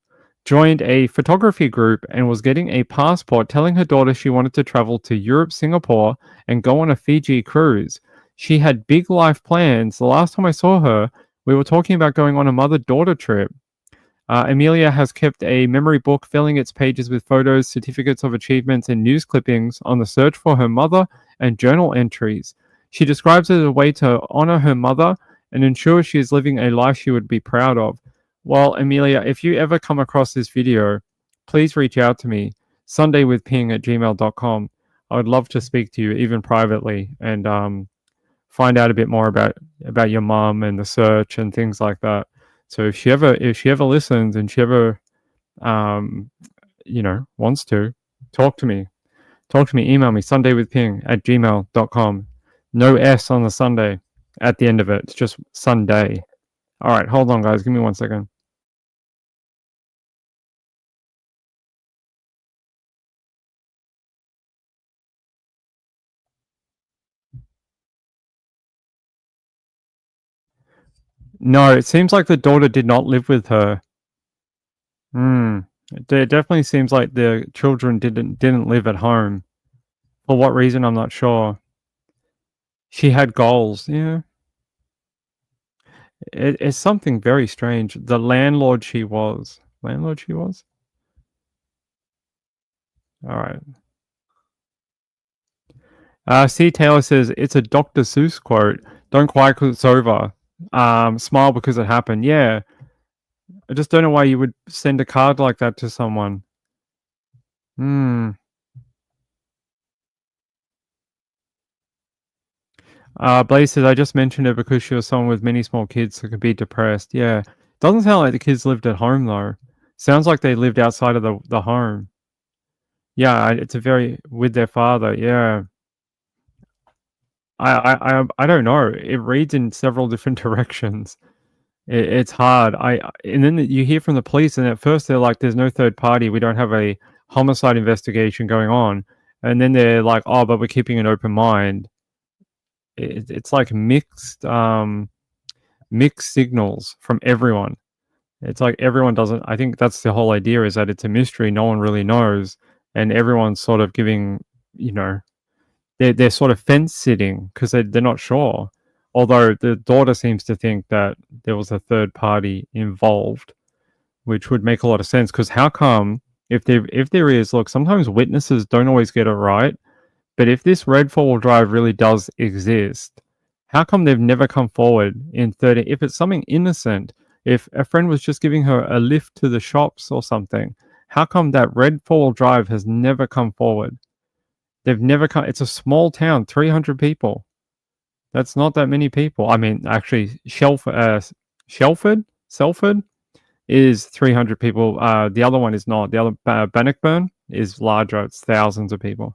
S1: Joined a photography group and was getting a passport, telling her daughter she wanted to travel to Europe, Singapore, and go on a Fiji cruise. She had big life plans. The last time I saw her, we were talking about going on a mother-daughter trip. Amelia has kept a memory book filling its pages with photos, certificates of achievements, and news clippings on the search for her mother and journal entries. She describes it as a way to honor her mother and ensure she is living a life she would be proud of. Well, Amelia, if you ever come across this video, please reach out to me, sundaywithping@gmail.com. I would love to speak to you, even privately, and find out a bit more about your mom and the search and things like that. So if she ever listens and she ever wants to talk to me, email me, sundaywithping@gmail.com. No S on the Sunday at the end of it. It's just Sunday. All right, hold on, guys. Give me 1 second. No, it seems like the daughter did not live with her. It definitely seems like the children didn't live at home. For what reason, I'm not sure. She had goals, yeah. It's something very strange. The landlord she was. All right. C. Taylor says, it's a Dr. Seuss quote. Don't cry because it's over. Smile because it happened. Yeah. I just don't know why you would send a card like that to someone. Blaze says, I just mentioned her because she was someone with many small kids who could be depressed. Yeah. Doesn't sound like the kids lived at home, though. Sounds like they lived outside of the home. Yeah, it's a very... with their father, yeah. I don't know. It reads in several different directions. It's hard. And then you hear from the police, and at first they're like, "There's no third party. We don't have a homicide investigation going on." And then they're like, "Oh, but we're keeping an open mind." It's like mixed signals from everyone. It's like everyone doesn't. I think that's the whole idea, is that it's a mystery. No one really knows, and everyone's sort of giving, they're sort of fence sitting because they're not sure. Although the daughter seems to think that there was a third party involved, which would make a lot of sense. Because how come, if there is, look, sometimes witnesses don't always get it right, but if this red four-wheel drive really does exist, how come they've never come forward in 30? If it's something innocent, if a friend was just giving her a lift to the shops or something, how come that red four-wheel drive has never come forward? They've never come. It's a small town, 300 people. That's not that many people. I mean, actually, Shelford is 300 people. The other one is not. The other, Bannockburn, is larger. It's thousands of people.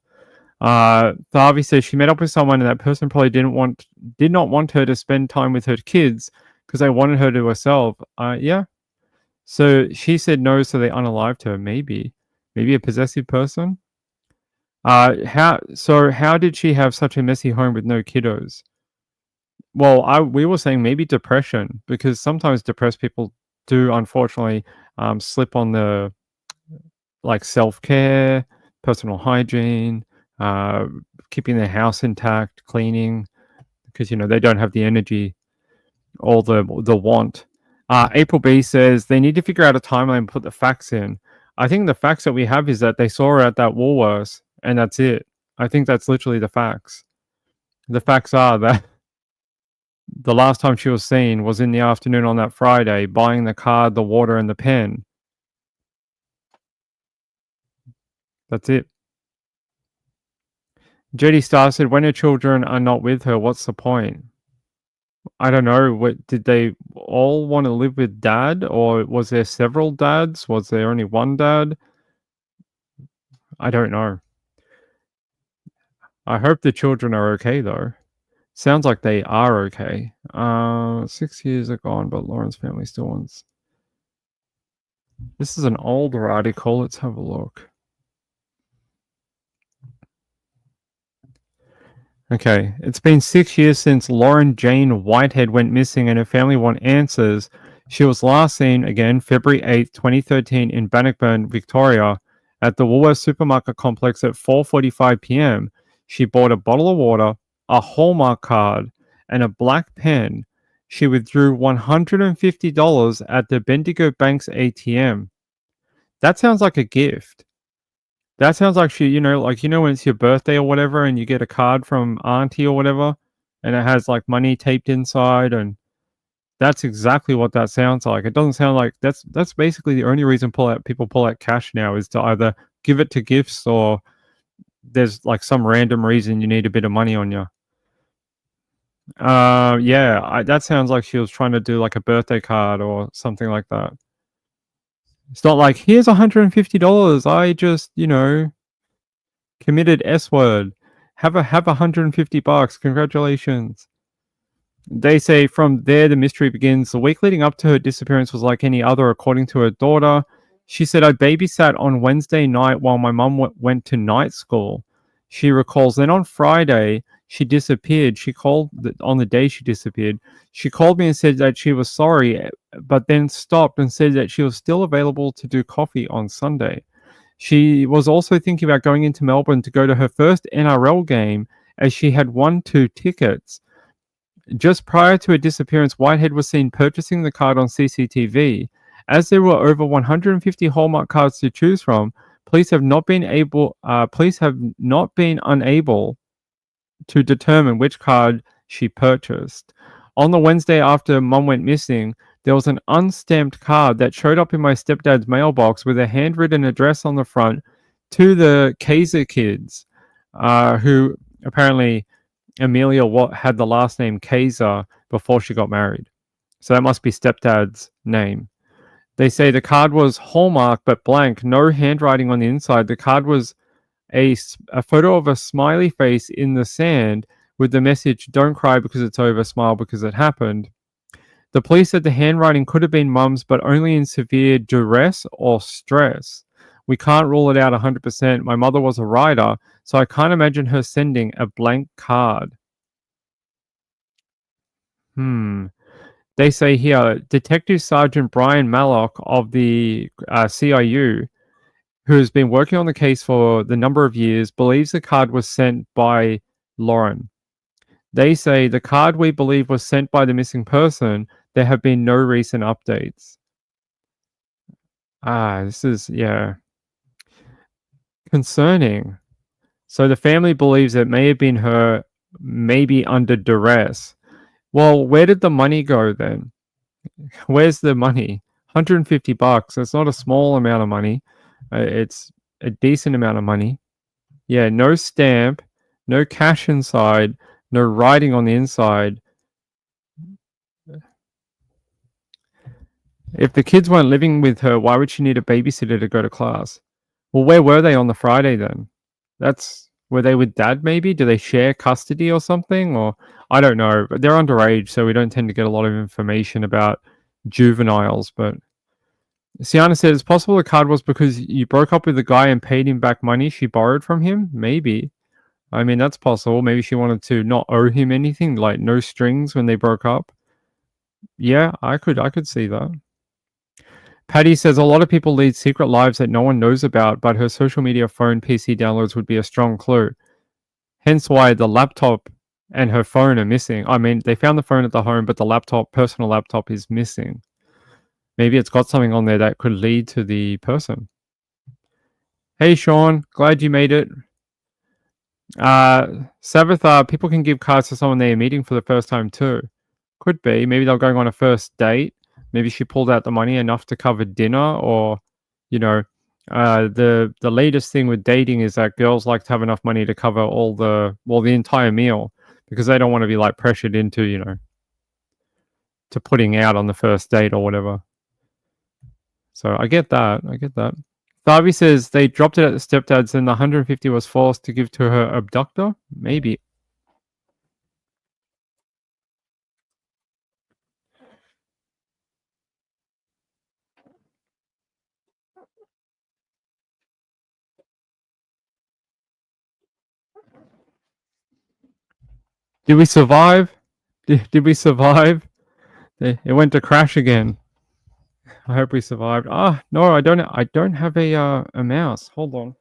S1: Tharvey says she met up with someone, and that person probably did not want her to spend time with her kids because they wanted her to herself. Yeah. So she said no, so they unalived her. Maybe a possessive person. How did she have such a messy home with no kiddos? Well, we were saying maybe depression, because sometimes depressed people do unfortunately slip on the self-care, personal hygiene, keeping their house intact, cleaning, because they don't have the energy or the want. April B says they need to figure out a timeline and put the facts in. I think the facts that we have is that they saw her at that Woolworths, and that's it. I think that's literally the facts. The facts are that the last time she was seen was in the afternoon on that Friday, buying the card, the water, and the pen. That's it. JD Star said, when her children are not with her, what's the point? I don't know. Did they all want to live with dad, or was there several dads? Was there only one dad? I don't know. I hope the children are okay, though. Sounds like they are okay. 6 years are gone, but Lauren's family still wants... This is an older article. Let's have a look. Okay, it's been 6 years since Lorrin Jane Whitehead went missing, and her family want answers. She was last seen again February 8th, 2013 in Bannockburn, Victoria, at the Woolworths supermarket complex at 4:45 p.m. She bought a bottle of water, a Hallmark card, and a black pen. She withdrew $150 at the Bendigo Bank's ATM. That sounds like a gift. That sounds like she, when it's your birthday or whatever, and you get a card from auntie or whatever, and it has like money taped inside, and that's exactly what that sounds like. It doesn't sound like... That's basically the only reason people pull out cash now, is to either give it to gifts, or there's like some random reason you need a bit of money on you. Yeah, that sounds like she was trying to do like a birthday card or something like that. It's not like, here's $150. I just, committed S word. Have $150. Congratulations. They say from there the mystery begins. The week leading up to her disappearance was like any other, according to her daughter. She said, I babysat on Wednesday night while my mum went to night school. She recalls. Then on Friday, she disappeared. She called on the day she disappeared. She called me and said that she was sorry, but then stopped and said that she was still available to do coffee on Sunday. She was also thinking about going into Melbourne to go to her first NRL game, as she had won 2 tickets. Just prior to her disappearance, Whitehead was seen purchasing the card on CCTV. As there were over 150 Hallmark cards to choose from, police have not been unable to determine which card she purchased. On the Wednesday after Mum went missing, there was an unstamped card that showed up in my stepdad's mailbox with a handwritten address on the front to the Kaiser kids, who apparently Amelia had the last name Kaiser before she got married. So that must be stepdad's name. They say the card was hallmarked but blank, no handwriting on the inside. The card was a photo of a smiley face in the sand with the message, "Don't cry because it's over, smile because it happened." The police said the handwriting could have been Mum's, but only in severe duress or stress. We can't rule it out 100%. My mother was a writer, so I can't imagine her sending a blank card. They say here, Detective Sergeant Brian Mallock of the CIU, who has been working on the case for the number of years, believes the card was sent by Lorrin. They say the card we believe was sent by the missing person. There have been no recent updates. This is, concerning. So the family believes it may have been her, maybe under duress. Well, where did the money go then? Where's the money? $150. It's not a small amount of money. It's a decent amount of money. Yeah, no stamp, no cash inside, no writing on the inside. If the kids weren't living with her, why would she need a babysitter to go to class? Well, where were they on the Friday then? Were they with dad maybe? Do they share custody or something? Or I don't know. But they're underage, so we don't tend to get a lot of information about juveniles. But Sienna said it's possible the card was because you broke up with the guy and paid him back money she borrowed from him. Maybe. I mean, that's possible. Maybe she wanted to not owe him anything, like no strings when they broke up. Yeah, I could see that. Patty says a lot of people lead secret lives that no one knows about, but her social media, phone, PC downloads would be a strong clue. Hence why the laptop and her phone are missing. I mean, they found the phone at the home, but the laptop, personal laptop, is missing. Maybe it's got something on there that could lead to the person. Hey, Sean, glad you made it. Savitha, people can give cards to someone they are meeting for the first time too. Could be. Maybe they're going on a first date. Maybe she pulled out the money enough to cover dinner, or, the latest thing with dating is that girls like to have enough money to cover the entire meal, because they don't want to be like pressured into, to putting out on the first date or whatever. So I get that. Tharvey says they dropped it at the stepdad's and the 150 was forced to give to her abductor. Maybe. Did we survive? Did we survive? It went to crash again. I hope we survived. No, I don't have a mouse. Hold on.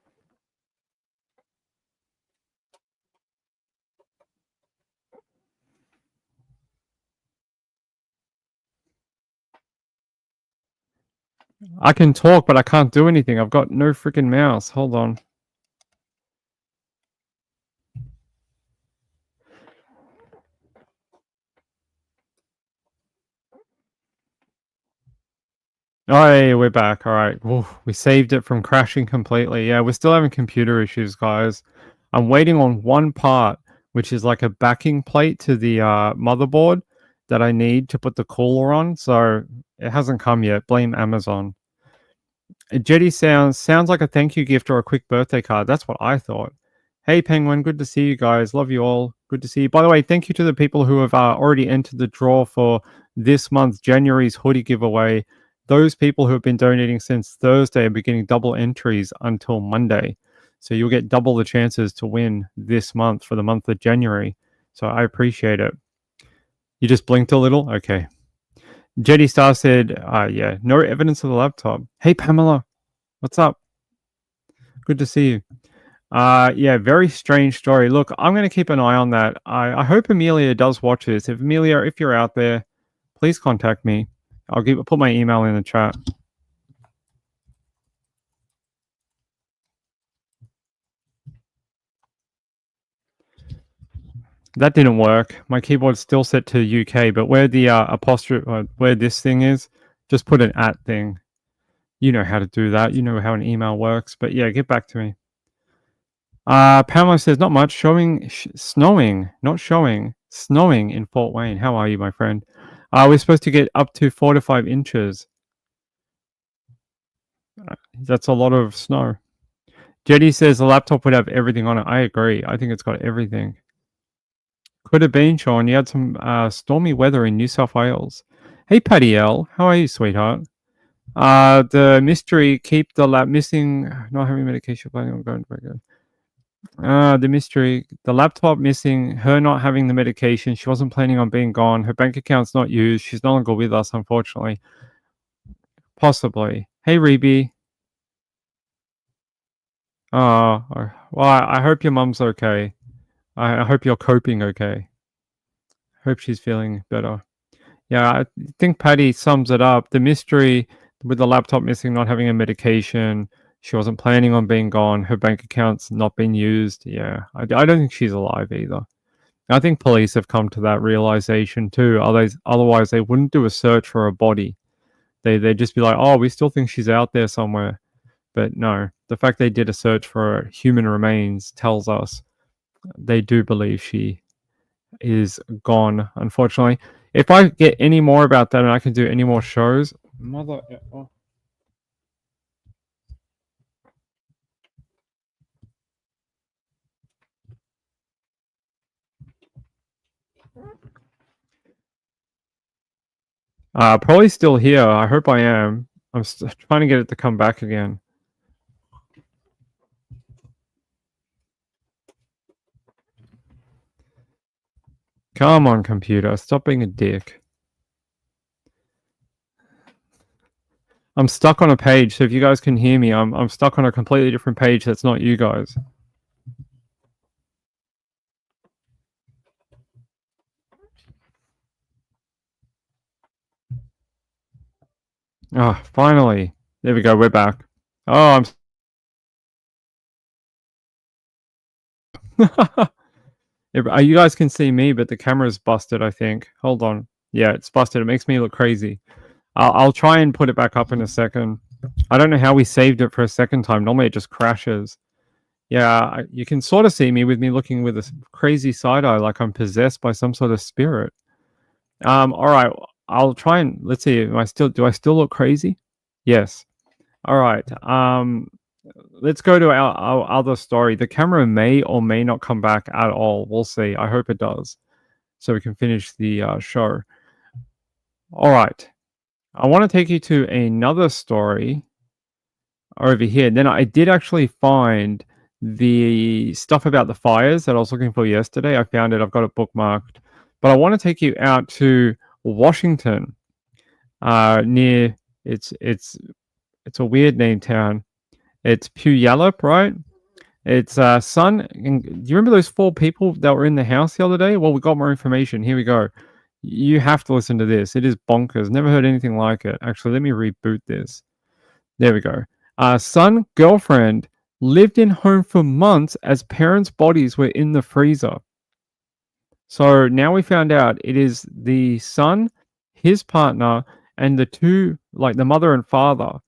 S1: I can talk, but I can't do anything. I've got no freaking mouse. Hold on. Oh, hey, we're back. All right. We saved it from crashing completely. Yeah, we're still having computer issues, guys. I'm waiting on one part, which is like a backing plate to the motherboard that I need to put the cooler on. So it hasn't come yet. Blame Amazon. Jetty sounds like a thank you gift or a quick birthday card. That's what I thought. Hey, Penguin. Good to see you guys. Love you all. Good to see you. By the way, thank you to the people who have already entered the draw for this month, January's hoodie giveaway. Those people who have been donating since Thursday are beginning double entries until Monday. So you'll get double the chances to win this month for the month of January. So I appreciate it. You just blinked a little? Okay. Jetty Star said, yeah, no evidence of the laptop. Hey, Pamela. What's up? Good to see you. Yeah, very strange story. Look, I'm going to keep an eye on that. I hope Amelia does watch this. Amelia, if you're out there, please contact me. I'll put my email in the chat. That didn't work. My keyboard's still set to UK, but where the apostrophe, where this thing is, just put an @ thing. You know how to do that. You know how an email works. But yeah, get back to me. Pamela says, not much. Snowing, not showing. Snowing in Fort Wayne. How are you, my friend? We're supposed to get up to 4 to 5 inches. That's a lot of snow. Jetty says the laptop would have everything on it. I agree. I think it's got everything. Could have been, Sean. You had some stormy weather in New South Wales. Hey, Patty L. How are you, sweetheart? The mystery, keep the lab missing, not having medication, planning on going very good. The mystery, the laptop missing, her not having the medication, she wasn't planning on being gone, her bank account's not used, she's no longer with us, unfortunately. Possibly. Hey, Reby. Well, I hope your mum's okay. I hope you're coping okay. Hope she's feeling better. Yeah, I think Patty sums it up. The mystery with the laptop missing, not having a medication, she wasn't planning on being gone, her bank account's not been used. Yeah, I don't think she's alive either. I think police have come to that realization too. Otherwise, they wouldn't do a search for a body. They'd just be like, oh, we still think she's out there somewhere. But no, the fact they did a search for human remains tells us they do believe she is gone, unfortunately. If I get any more about that and I can do any more shows, mother. Oh. Probably still here. I hope I am. I'm trying to get it to come back again. Come on, computer. Stop being a dick. I'm stuck on a page, so if you guys can hear me, I'm stuck on a completely different page that's not you guys. Oh, finally. There we go. We're back. Oh, you guys can see me, but the camera's busted, I think. Hold on. Yeah, it's busted. It makes me look crazy. I'll try and put it back up in a second. I don't know how we saved it for a second time. Normally it just crashes. Yeah, you can sort of see me with me looking with a crazy side eye like I'm possessed by some sort of spirit. All right. I'll try and let's see. Do I still look crazy? Yes. All right. Let's go to our other story. The camera may or may not come back at all. We'll see. I hope it does, so we can finish the show. All right. I want to take you to another story over here. Then I did actually find the stuff about the fires that I was looking for yesterday. I found it. I've got it bookmarked. But I want to take you out to Washington, near it's a weird name town. It's Puyallup, right? It's son. Do you remember those 4 people that were in the house the other day? Well, we got more information. Here we go. You have to listen to this. It is bonkers. Never heard anything like it. Actually, let me reboot this. There we go. Son, girlfriend lived in home for months as parents' bodies were in the freezer. So now we found out it is the son, his partner, and the two, like the mother and father.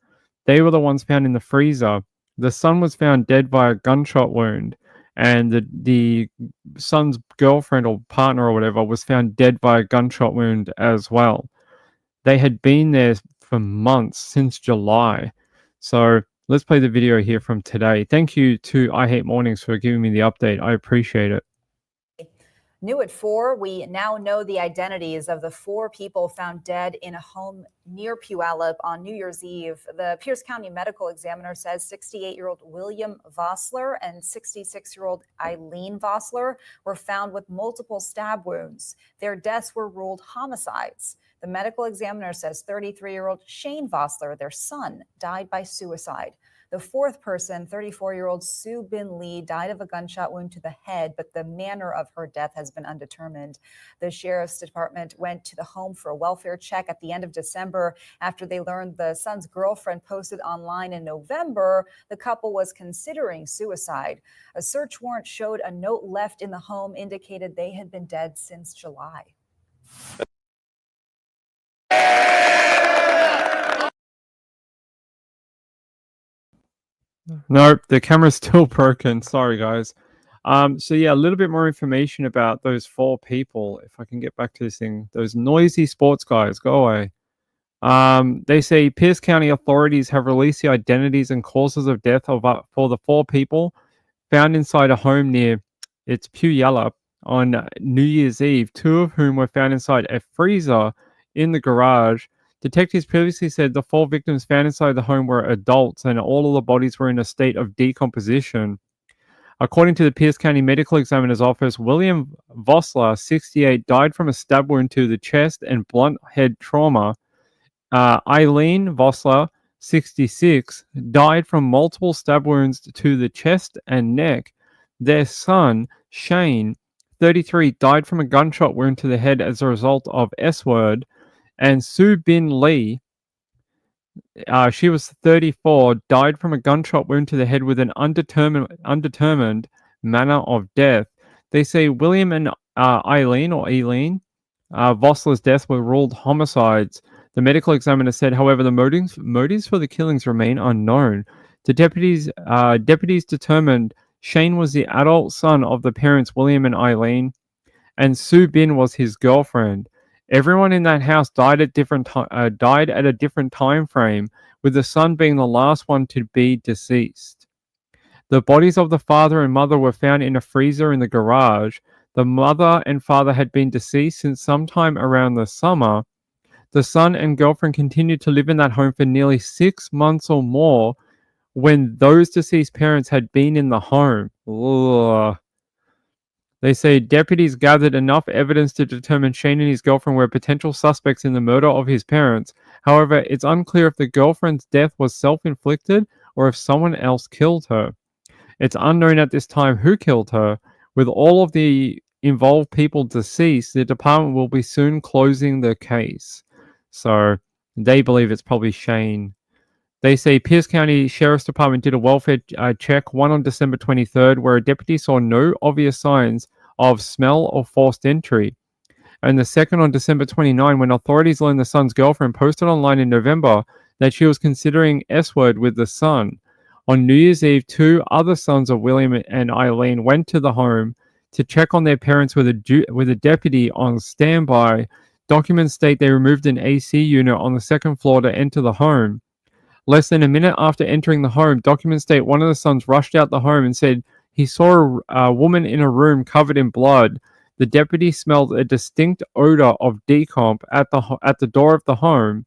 S1: They were the ones found in the freezer. The son was found dead by a gunshot wound, and the son's girlfriend or partner or whatever was found dead by a gunshot wound as well. They had been there for months, since July. So let's play the video here from today. Thank you to I Hate Mornings for giving me the update. I appreciate it.
S10: New at 4, we now know the identities of the 4 people found dead in a home near Puyallup on New Year's Eve. The Pierce County Medical Examiner says 68-year-old William Vossler and 66-year-old Eileen Vossler were found with multiple stab wounds. Their deaths were ruled homicides. The medical examiner says 33-year-old Shane Vossler, their son, died by suicide. The 4th person, 34-year-old Sue Bin Lee, died of a gunshot wound to the head, but the manner of her death has been undetermined. The sheriff's department went to the home for a welfare check at the end of December after they learned the son's girlfriend posted online in November the couple was considering suicide. A search warrant showed a note left in the home indicated they had been dead since July.
S1: Nope, the camera's still broken. Sorry, guys. So yeah, a little bit more information about those 4 people. If I can get back to this thing, those noisy sports guys, go away. They say Pierce County authorities have released the identities and causes of death of for the 4 people found inside a home near it's Puyallup on New Year's Eve. 2 of whom were found inside a freezer in the garage. Detectives previously said the 4 victims found inside the home were adults and all of the bodies were in a state of decomposition. According to the Pierce County Medical Examiner's Office, William Vossler, 68, died from a stab wound to the chest and blunt head trauma. Eileen Vossler, 66, died from multiple stab wounds to the chest and neck. Their son, Shane, 33, died from a gunshot wound to the head as a result of S-word. And Sue Bin Lee, she was 34, died from a gunshot wound to the head with an undetermined manner of death. They say William and Eileen Vossler's death were ruled homicides. The medical examiner said, however, the motives for the killings remain unknown. The deputies determined Shane was the adult son of the parents William and Eileen, and Sue Bin was his girlfriend. Everyone in that house died at a different time frame, with the son being the last one to be deceased. The bodies of the father and mother were found in a freezer in the garage. The mother and father had been deceased since sometime around the summer. The son and girlfriend continued to live in that home for nearly 6 months or more when those deceased parents had been in the home. Ugh. They say deputies gathered enough evidence to determine Shane and his girlfriend were potential suspects in the murder of his parents. However, it's unclear if the girlfriend's death was self-inflicted or if someone else killed her. It's unknown at this time who killed her. With all of the involved people deceased, the department will be soon closing the case. So they believe it's probably Shane. They say Pierce County Sheriff's Department did a welfare check, one on December 23rd, where a deputy saw no obvious signs of smell or forced entry. And the second on December 29, when authorities learned the son's girlfriend posted online in November that she was considering S-word with the son. On New Year's Eve, 2 other sons of William and Eileen went to the home to check on their parents with a deputy on standby. Documents state they removed an AC unit on the second floor to enter the home. Less than a minute after entering the home, documents state one of the sons rushed out the home and said he saw a woman in a room covered in blood. The deputy smelled a distinct odor of decomp at the door of the home.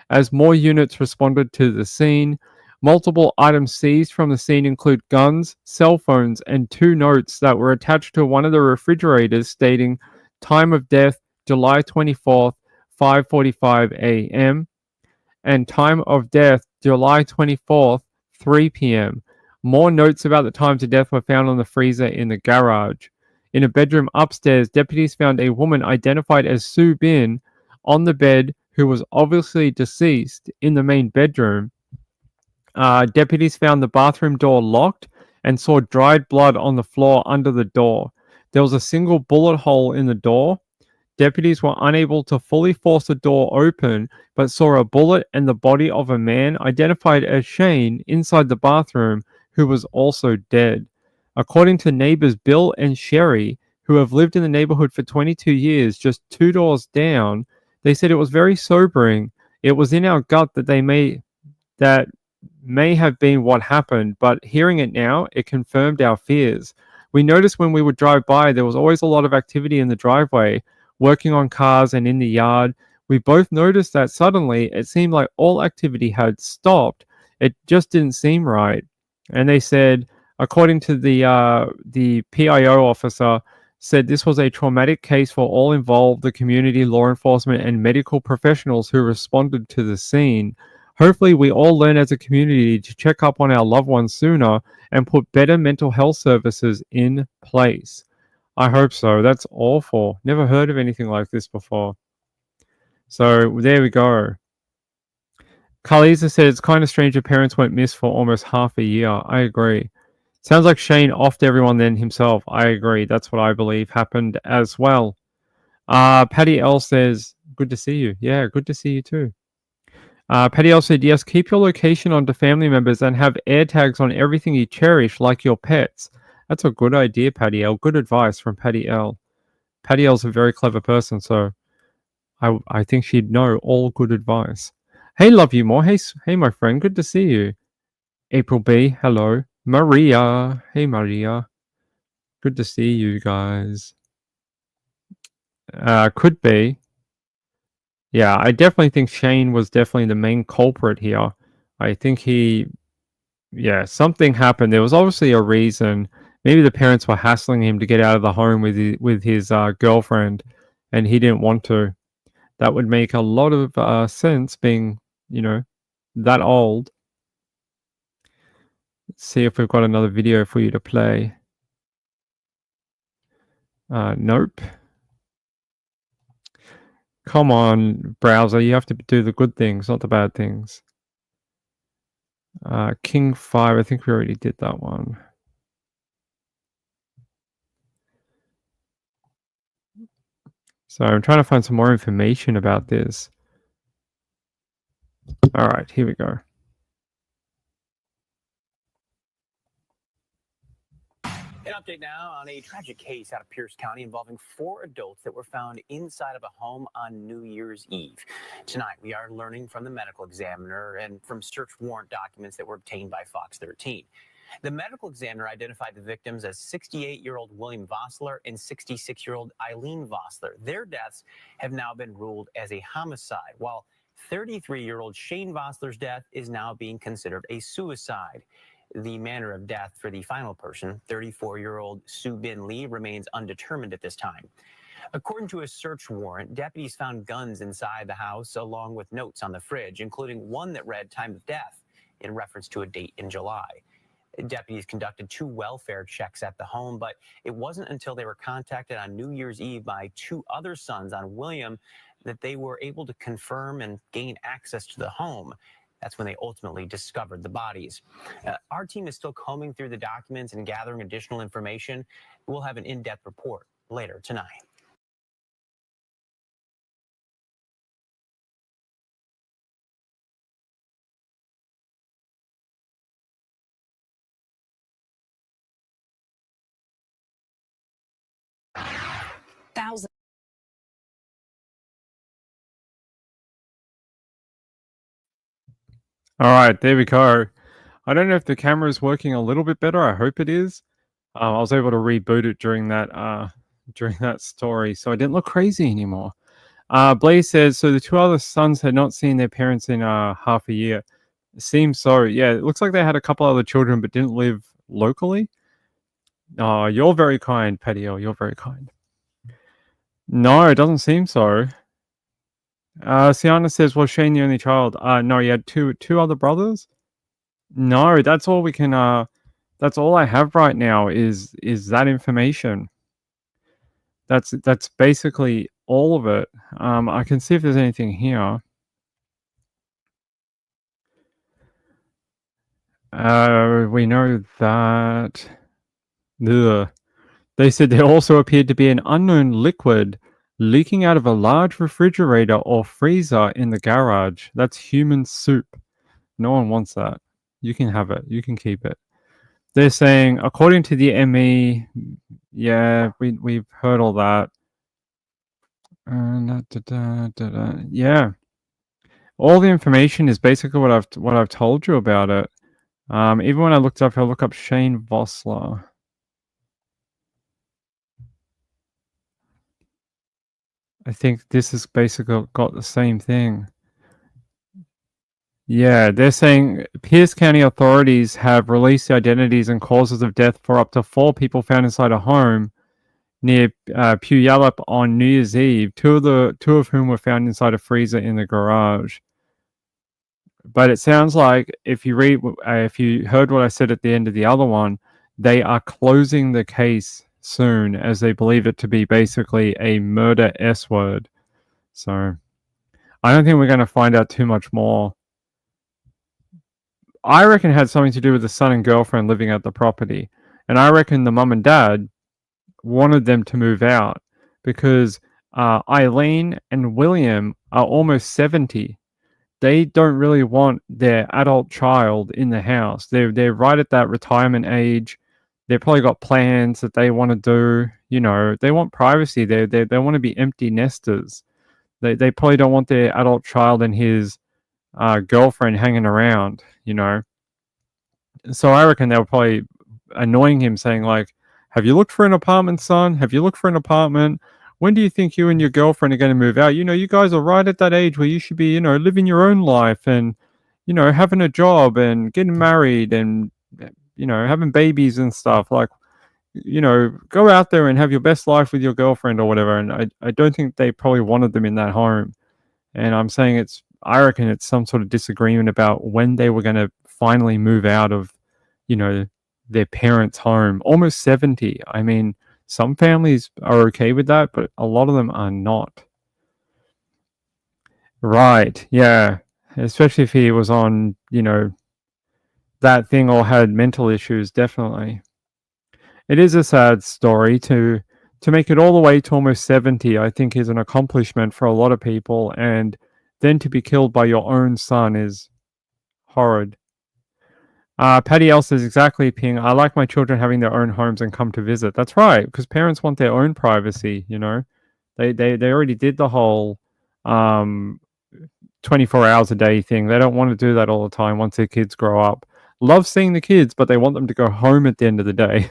S1: As more units responded to the scene, multiple items seized from the scene include guns, cell phones, and 2 notes that were attached to one of the refrigerators stating time of death July 24th, 5:45 a.m. and time of death July 24th, 3 p.m. More notes about the times of death were found on the freezer in the garage. In a bedroom upstairs, deputies found a woman identified as Sue Bin on the bed who was obviously deceased in the main bedroom. Deputies found the bathroom door locked and saw dried blood on the floor under the door. There was a single bullet hole in the door. Deputies were unable to fully force the door open, but saw a bullet and the body of a man identified as Shane inside the bathroom, who was also dead. According to neighbors Bill and Sherry, who have lived in the neighborhood for 22 years, just 2 doors down, they said it was very sobering. It was in our gut that may have been what happened, but hearing it now, it confirmed our fears. We noticed when we would drive by, there was always a lot of activity in the driveway, working on cars and in the yard. We both noticed that suddenly it seemed like all activity had stopped. It just didn't seem right. And they said, according to the PIO officer, said this was a traumatic case for all involved, the community, law enforcement, and medical professionals who responded to the scene. Hopefully, we all learn as a community to check up on our loved ones sooner and put better mental health services in place. I hope so. That's awful. Never heard of anything like this before. So there we go. Carlisa said it's kind of strange your parents went missed for almost half a year. I agree. Sounds like Shane offed everyone then himself. I agree. That's what I believe happened as well. Patty L says, good to see you. Yeah, good to see you too. Patty L said, yes, keep your location on to family members and have air tags on everything you cherish, like your pets. That's a good idea, Patty L. Good advice from Patty L. Patty L's a very clever person, so I think she'd know all good advice. Hey, love you more. Hey, my friend. Good to see you. April B. Hello. Maria. Hey, Maria. Good to see you guys. Could be. Yeah, I definitely think Shane was definitely the main culprit here. I think something happened. There was obviously a reason. Maybe the parents were hassling him to get out of the home with his girlfriend, and he didn't want to. That would make a lot of sense, being that old. Let's see if we've got another video for you to play. Nope. Come on, browser. You have to do the good things, not the bad things. King 5. I think we already did that one. So I'm trying to find some more information about this. All right, here we go.
S11: An update now on a tragic case out of Pierce County involving 4 adults that were found inside of a home on New Year's Eve. Tonight, we are learning from the medical examiner and from search warrant documents that were obtained by Fox 13. The medical examiner identified the victims as 68-year-old William Vossler and 66-year-old Eileen Vossler. Their deaths have now been ruled as a homicide, while 33-year-old Shane Vossler's death is now being considered a suicide. The manner of death for the final person, 34-year-old Sue Bin Lee, remains undetermined at this time. According to a search warrant, deputies found guns inside the house along with notes on the fridge, including one that read time of death in reference to a date in July. Deputies conducted 2 welfare checks at the home, but it wasn't until they were contacted on New Year's Eve by 2 other sons on William that they were able to confirm and gain access to the home. That's when they ultimately discovered the bodies. Our team is still combing through the documents and gathering additional information. We'll have an in-depth report later tonight.
S10: Thousands.
S1: All right, there we go. I don't know if the camera is working a little bit better. I hope it is. I was able to reboot it during that story, so I didn't look crazy anymore. Blaze says, so the 2 other sons had not seen their parents in half a year. It seems so. Yeah, it looks like they had a couple other children but didn't live locally. Oh, you're very kind, Patio. You're very kind. No, it doesn't seem so. Sienna says, was Shane the only child? No, he had two other brothers. No, that's all we can. That's all I have right now is that information. That's basically all of it. I can see if there's anything here. We know that. Ugh. They said there also appeared to be an unknown liquid leaking out of a large refrigerator or freezer in the garage. That's human soup. No one wants that. You can have it. You can keep it. They're saying, according to the ME, yeah, we've heard all that. Yeah, all the information is basically what I've told you about it. Even when I looked up, I'll look up Shane Vossler. I think this has basically got the same thing. Yeah, they're saying Pierce County authorities have released the identities and causes of death for up to 4 people found inside a home near Puyallup on New Year's Eve. 2 of whom were found inside a freezer in the garage. But it sounds like if you heard what I said at the end of the other one, they are closing the case soon, as they believe it to be basically a murder S word. So I don't think we're going to find out too much more. I reckon it had something to do with the son and girlfriend living at the property. And I reckon the mum and dad wanted them to move out because Eileen and William are almost 70. they don't really want their adult child in the house. They're right at that retirement age. They've probably got plans that they want to do. You know, they want privacy. They want to be empty nesters. They probably don't want their adult child and his girlfriend hanging around. You know, so I reckon they were probably annoying him, saying like, "Have you looked for an apartment, son? Have you looked for an apartment? When do you think you and your girlfriend are going to move out? You know, you guys are right at that age where you should be, you know, living your own life and, you know, having a job and getting married and, you know, having babies and stuff. Like, you know, go out there and have your best life with your girlfriend or whatever." And I don't think they probably wanted them in that home. And I'm saying I reckon it's some sort of disagreement about when they were going to finally move out of, you know, their parents' home. Almost 70. I mean, some families are okay with that, but a lot of them are not. Right. Yeah. Especially if he was on, you know, that thing or had mental issues, definitely. It is a sad story to make it all the way to almost 70, I think is an accomplishment for a lot of people, and then to be killed by your own son is horrid. Patty L says, exactly, Ping. I like my children having their own homes and come to visit. That's right, because parents want their own privacy, you know. They already did the whole 24 hours a day thing. They don't want to do that all the time once their kids grow up. Love seeing the kids, but they want them to go home at the end of the day.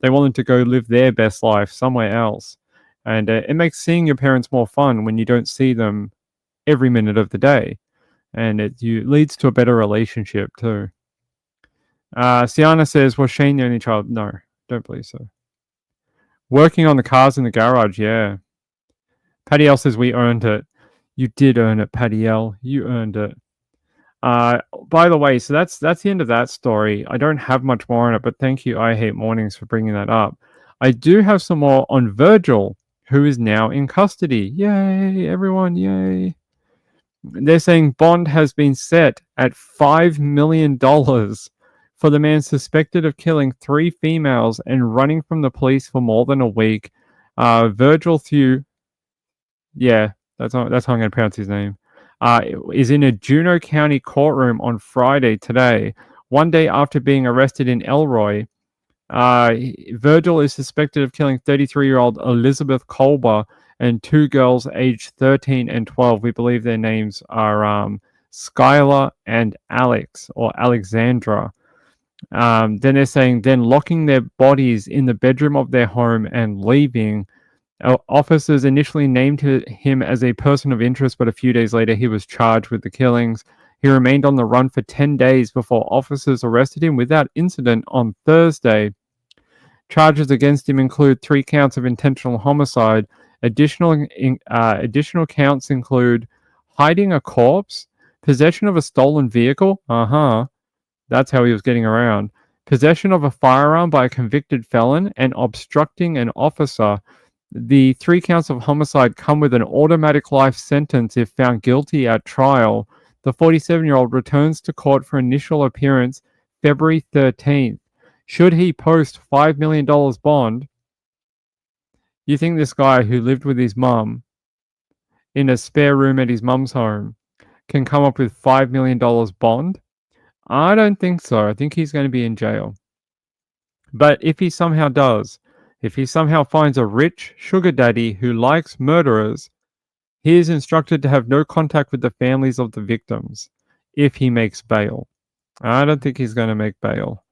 S1: They want them to go live their best life somewhere else. And it makes seeing your parents more fun when you don't see them every minute of the day. And it leads to a better relationship too. Sienna says, was Shane the only child? No, don't believe so. Working on the cars in the garage, yeah. Patty L says, we earned it. You did earn it, Patty L. You earned it. By the way, so that's the end of that story. I don't have much more on it, but thank you, I Hate Mornings, for bringing that up. I do have some more on Virgil, who is now in custody. Yay, everyone, yay. They're saying bond has been set at $5 million for the man suspected of killing 3 females and running from the police for more than a week. Virgil Thew, yeah, that's how I'm going to pronounce his name, is in a Juneau County courtroom on Friday today, one day after being arrested in Elroy. Virgil is suspected of killing 33-year-old Elizabeth Kolber and 2 girls aged 13 and 12. We believe their names are Skylar and Alex, or Alexandra. Then they're saying, then locking their bodies in the bedroom of their home and leaving. Officers initially named him as a person of interest, but a few days later he was charged with the killings. He remained on the run for 10 days before officers arrested him without incident on Thursday. Charges against him include 3 counts of intentional homicide. Additional counts include hiding a corpse, possession of a stolen vehicle, that's how he was getting around, possession of a firearm by a convicted felon, and obstructing an officer. The 3 counts of homicide come with an automatic life sentence if found guilty at trial. The 47-year-old returns to court for initial appearance February 13th. Should he post $5 million bond, you think this guy who lived with his mum in a spare room at his mum's home can come up with $5 million bond? I don't think so. I think he's going to be in jail. But if he somehow does, if he somehow finds a rich sugar daddy who likes murderers, he is instructed to have no contact with the families of the victims if he makes bail. I don't think he's going to make bail.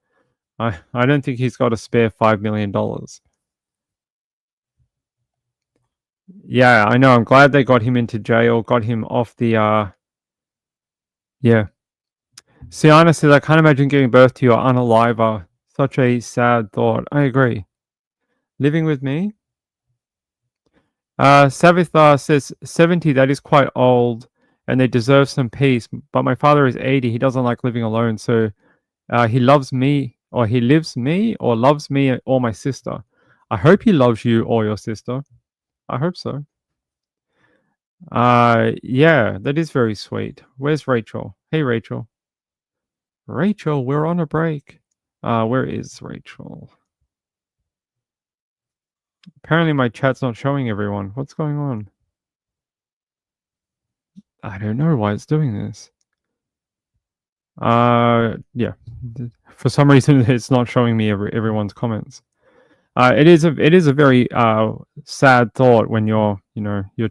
S1: I don't think he's got a spare $5 million. Yeah, I know. I'm glad they got him into jail, got him off the, yeah. Sienna says, I can't imagine giving birth to your unaliver. Such a sad thought. I agree. Living with me? Savithar says, 70, that is quite old, and they deserve some peace. But my father is 80. He doesn't like living alone, so he loves me, or he lives me, or loves me or my sister. I hope he loves you or your sister. I hope so. Yeah, that is very sweet. Where's Rachel? Hey, Rachel. Rachel, we're on a break. Where is Rachel? Apparently my chat's not showing everyone. What's going on? I don't know why it's doing this. Yeah. For some reason, it's not showing me everyone's comments. It is a very sad thought when your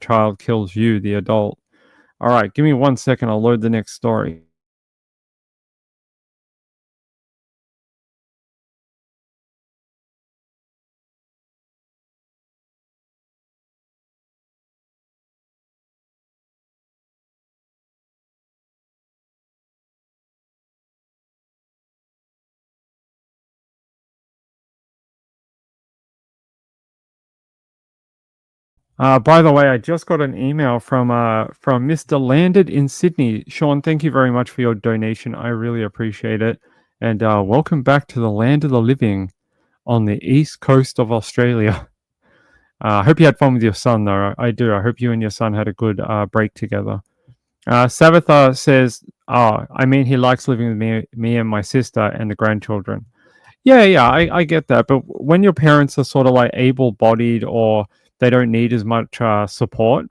S1: child kills you, the adult. All right, give me 1 second. I'll load the next story. By the way, I just got an email from Mr. Landed in Sydney. Sean, thank you very much for your donation. I really appreciate it. And welcome back to the land of the living on the east coast of Australia. I hope you had fun with your son, though. I do. I hope you and your son had a good break together. Savatha says, I mean, he likes living with me and my sister and the grandchildren. Yeah, I get that. But when your parents are sort of like able-bodied or they don't need as much support,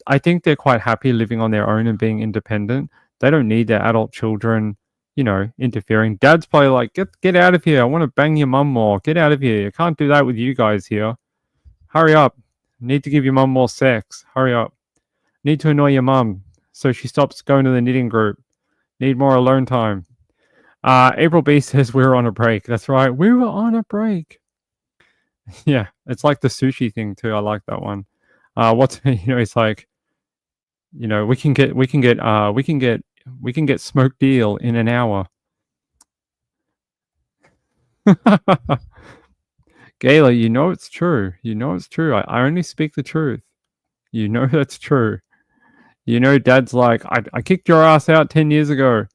S1: I think they're quite happy living on their own and being independent. They don't need their adult children, interfering. Dad's probably like, get out of here. I want to bang your mum more. Get out of here. You can't do that with you guys here. Hurry up. Need to give your mum more sex. Hurry up. Need to annoy your mum so she stops going to the knitting group. Need more alone time. April B says we're on a break. That's right. We were on a break. Yeah, it's like the sushi thing too. I like that one. It's like, we can get smoked deal in an hour. Gayla, it's true. It's true. I only speak the truth. That's true. Dad's like, I kicked your ass out 10 years ago.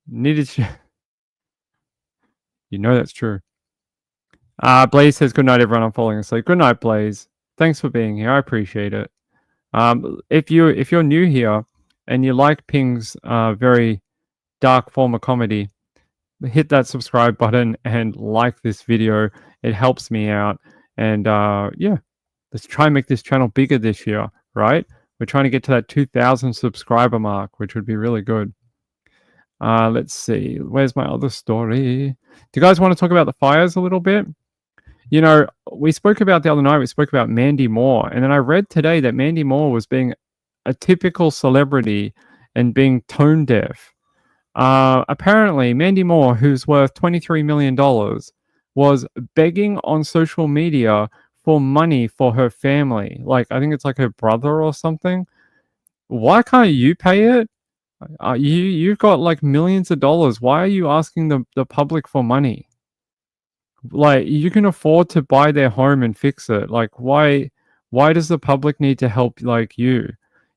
S1: Needed you. That's true. Blaze says, good night, everyone. I'm falling asleep. Good night, Blaze. Thanks for being here. I appreciate it. If you're new here and you like Ping's very dark form of comedy, hit that subscribe button and like this video. It helps me out. And let's try and make this channel bigger this year, right? We're trying to get to that 2,000 subscriber mark, which would be really good. Let's see. Where's my other story? Do you guys want to talk about the fires a little bit? We spoke about the other night, we spoke about Mandy Moore. And then I read today that Mandy Moore was being a typical celebrity and being tone deaf. Apparently, Mandy Moore, who's worth $23 million, was begging on social media for money for her family. Like, I think it's like her brother or something. Why can't you pay it? You've got like millions of dollars. Why are you asking the public for money? Like, you can afford to buy their home and fix it. Like, why does the public need to help like you?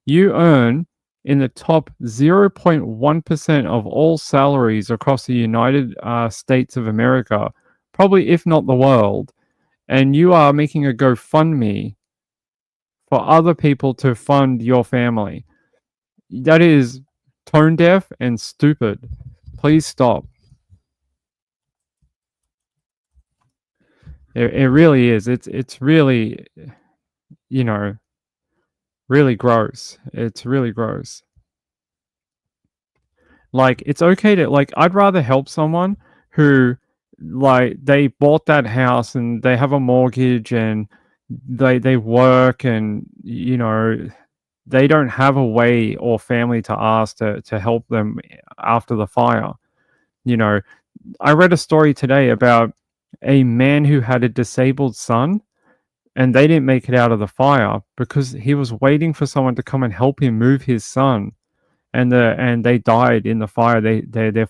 S1: You earn in the top 0.1% of all salaries across the United States of America, probably if not the world, and you are making a GoFundMe for other people to fund your family. That is tone deaf and stupid. Please stop. It really is. It's really, really gross. It's really gross. Like, it's okay to, like, I'd rather help someone who, like, they bought that house and they have a mortgage and they work and, they don't have a way or family to ask to help them after the fire. I read a story today about a man who had a disabled son and they didn't make it out of the fire because he was waiting for someone to come and help him move his son, and they died in the fire. The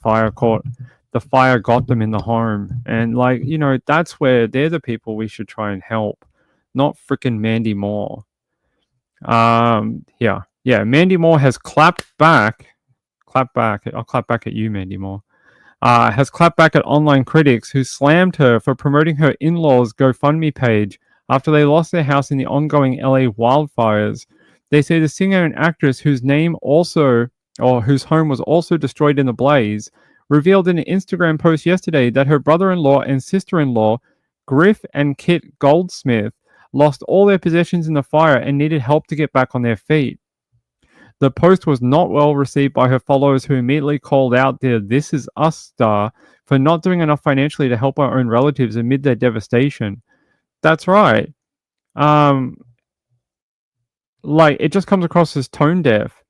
S1: fire got them in the home, and that's where they're the people we should try and help, not freaking Mandy Moore. Mandy Moore has clapped back. I'll clap back at you, Mandy Moore. Has clapped back at online critics who slammed her for promoting her in-laws' GoFundMe page after they lost their house in the ongoing LA wildfires. They say the singer and actress whose home was also destroyed in the blaze revealed in an Instagram post yesterday that her brother-in-law and sister-in-law, Griff and Kit Goldsmith, lost all their possessions in the fire and needed help to get back on their feet. The post was not well received by her followers, who immediately called out the "This Is Us" star for not doing enough financially to help our own relatives amid their devastation. That's right. Like, it just comes across as tone deaf.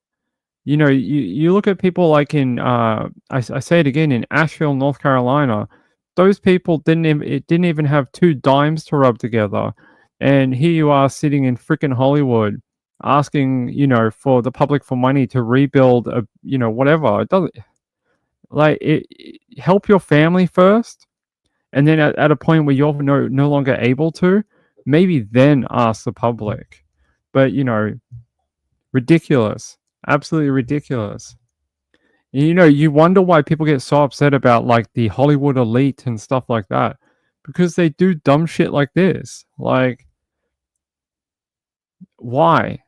S1: You know, you look at people like in I say it again, in Asheville, North Carolina. Those people didn't even have 2 dimes to rub together, and here you are sitting in freaking Hollywood asking, for the public for money to rebuild a, whatever. It doesn't, like, help your family first, and then at a point where you're no longer able to, maybe then ask the public. But ridiculous. Absolutely ridiculous. You wonder why people get so upset about, like, the Hollywood elite and stuff like that, because they do dumb shit like this. Like, why?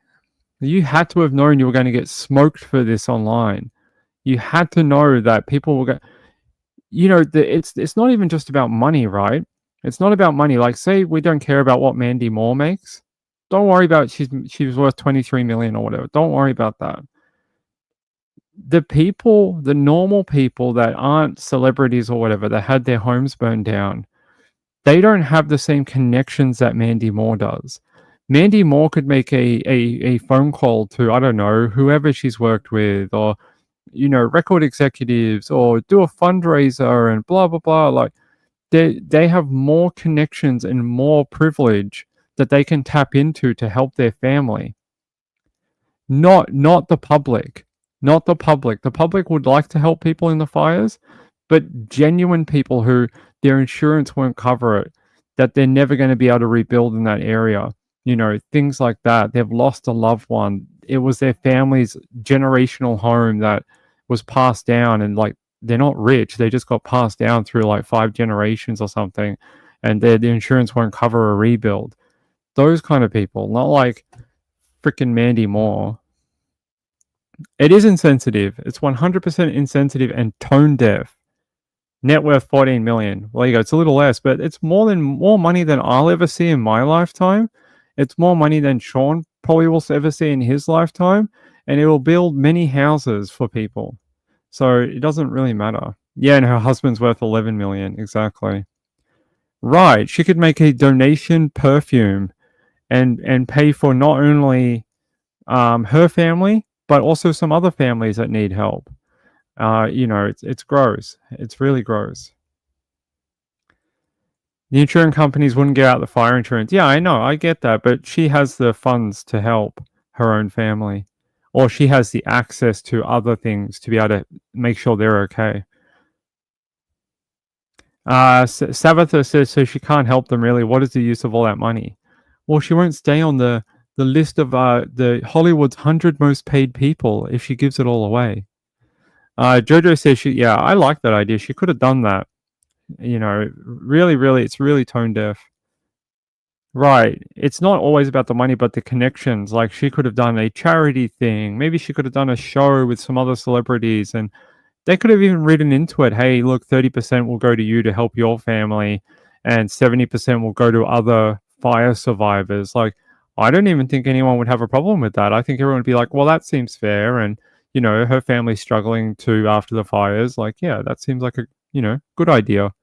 S1: You had to have known you were going to get smoked for this online. You had to know that people will get. It's not even just about money, right? It's not about money. Like, say we don't care about what Mandy Moore makes. Don't worry about she was worth 23 million or whatever. Don't worry about that. The normal people that aren't celebrities or whatever, that had their homes burned down, they don't have the same connections that Mandy Moore does. Mandy Moore could make a phone call to, I don't know, whoever she's worked with, or record executives, or do a fundraiser and blah blah blah. Like, they have more connections and more privilege that they can tap into to help their family. Not the public. Not the public. The public would like to help people in the fires, but genuine people who their insurance won't cover it, that they're never going to be able to rebuild in that area. Things like that. They've lost a loved one. It was their family's generational home that was passed down, and, like, they're not rich. They just got passed down through like 5 generations or something, and the insurance won't cover a rebuild. Those kind of people, not like freaking Mandy Moore. It is insensitive. It's 100% insensitive and tone deaf. Net worth 14 million. Well, you go. It's a little less, but it's more money than I'll ever see in my lifetime. It's more money than Sean probably will ever see in his lifetime, and it will build many houses for people. So it doesn't really matter. Yeah, and her husband's worth 11 million. Exactly. Right. She could make a donation perfume and pay for not only her family, but also some other families that need help. It's gross. It's really gross. The insurance companies wouldn't get out the fire insurance. Yeah, I know. I get that. But she has the funds to help her own family. Or she has the access to other things to be able to make sure they're okay. Savatha says, so she can't help them, really. What is the use of all that money? Well, she won't stay on the list of the Hollywood's 100 most paid people if she gives it all away. Jojo says, yeah, I like that idea. She could have done that. Really, it's really tone deaf. Right. It's not always about the money, but the connections. Like, she could have done a charity thing. Maybe she could have done a show with some other celebrities, and they could have even written into it, hey, look, 30% will go to you to help your family, and 70% will go to other fire survivors. Like, I don't even think anyone would have a problem with that. I think everyone would be like, well, that seems fair. And, her family's struggling too after the fires. Like, yeah, that seems like a, good idea.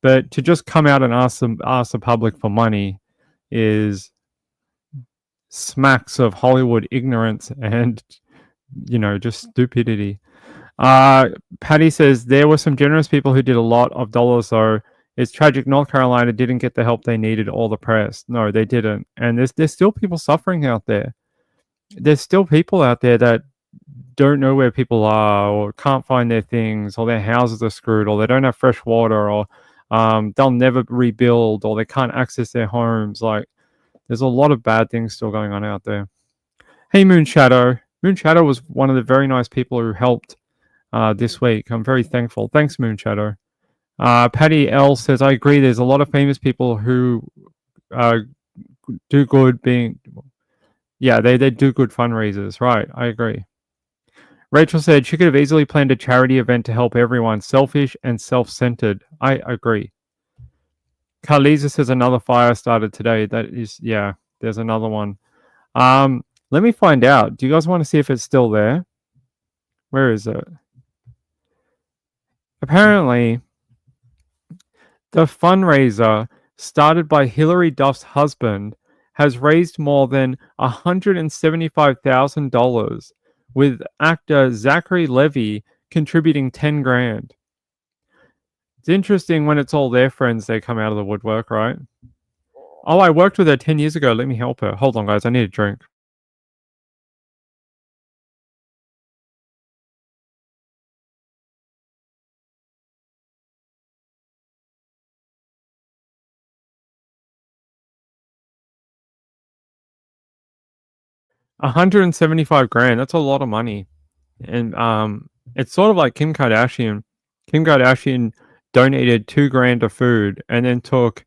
S1: But to just come out and ask the public for money is smacks of Hollywood ignorance and, just stupidity. Patty says there were some generous people who did a lot of dollars, though. It's tragic North Carolina didn't get the help they needed or the press. No, they didn't. And there's still people suffering out there. There's still people out there that don't know where people are, or can't find their things, or their houses are screwed, or they don't have fresh water, or they'll never rebuild, or they can't access their homes. Like, there's a lot of bad things still going on out there. Hey, Moonshadow. Moonshadow was one of the very nice people who helped this week. I'm very thankful. Thanks, Moonshadow. Patty L says, I agree. There's a lot of famous people who do good being... Yeah, they do good fundraisers. Right, I agree. Rachel said she could have easily planned a charity event to help everyone. Selfish and self-centered. I agree. Carlisa says another fire started today. That is, yeah, there's another one. Let me find out. Do you guys want to see if it's still there? Where is it? Apparently, the fundraiser started by Hillary Duff's husband has raised more than $175,000, with actor Zachary Levi contributing 10 grand. It's interesting when it's all their friends they come out of the woodwork, right? Oh, I worked with her 10 years ago. Let me help her. Hold on, guys. I need a drink. $175,000. That's a lot of money. And it's sort of like Kim Kardashian. Kim Kardashian donated $2,000 of food and then took,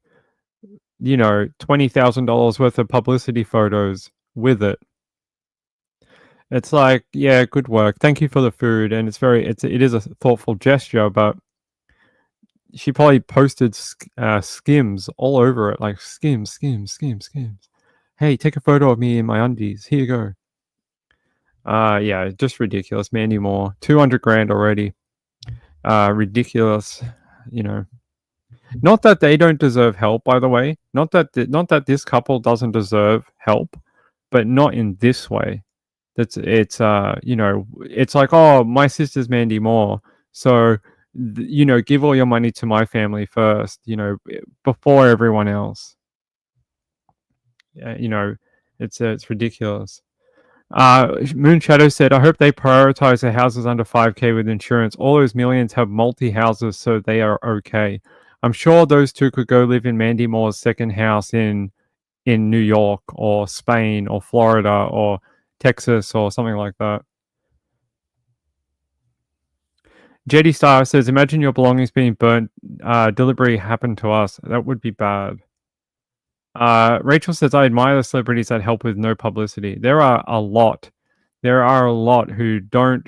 S1: $20,000 worth of publicity photos with it. It's like, yeah, good work. Thank you for the food, and it is a thoughtful gesture, but she probably posted skims all over it, like skims, skims, skims, skims. Hey, take a photo of me in my undies. Here you go. Yeah, just ridiculous. Mandy Moore, $200,000 already. Ridiculous. Not that they don't deserve help, by the way. Not that this couple doesn't deserve help, but not in this way. It's like, oh, my sister's Mandy Moore, so give all your money to my family first, before everyone else. It's ridiculous. Moon Shadow said, I hope they prioritize the houses under 5K with insurance. All those millions have multi-houses, so they are okay. I'm sure those two could go live in Mandy Moore's second house in New York or Spain or Florida or Texas or something like that. Jetty Star says, imagine your belongings being burnt. Delivery happened to us. That would be bad. Rachel says, I admire the celebrities that help with no publicity. There are a lot. There are a lot who don't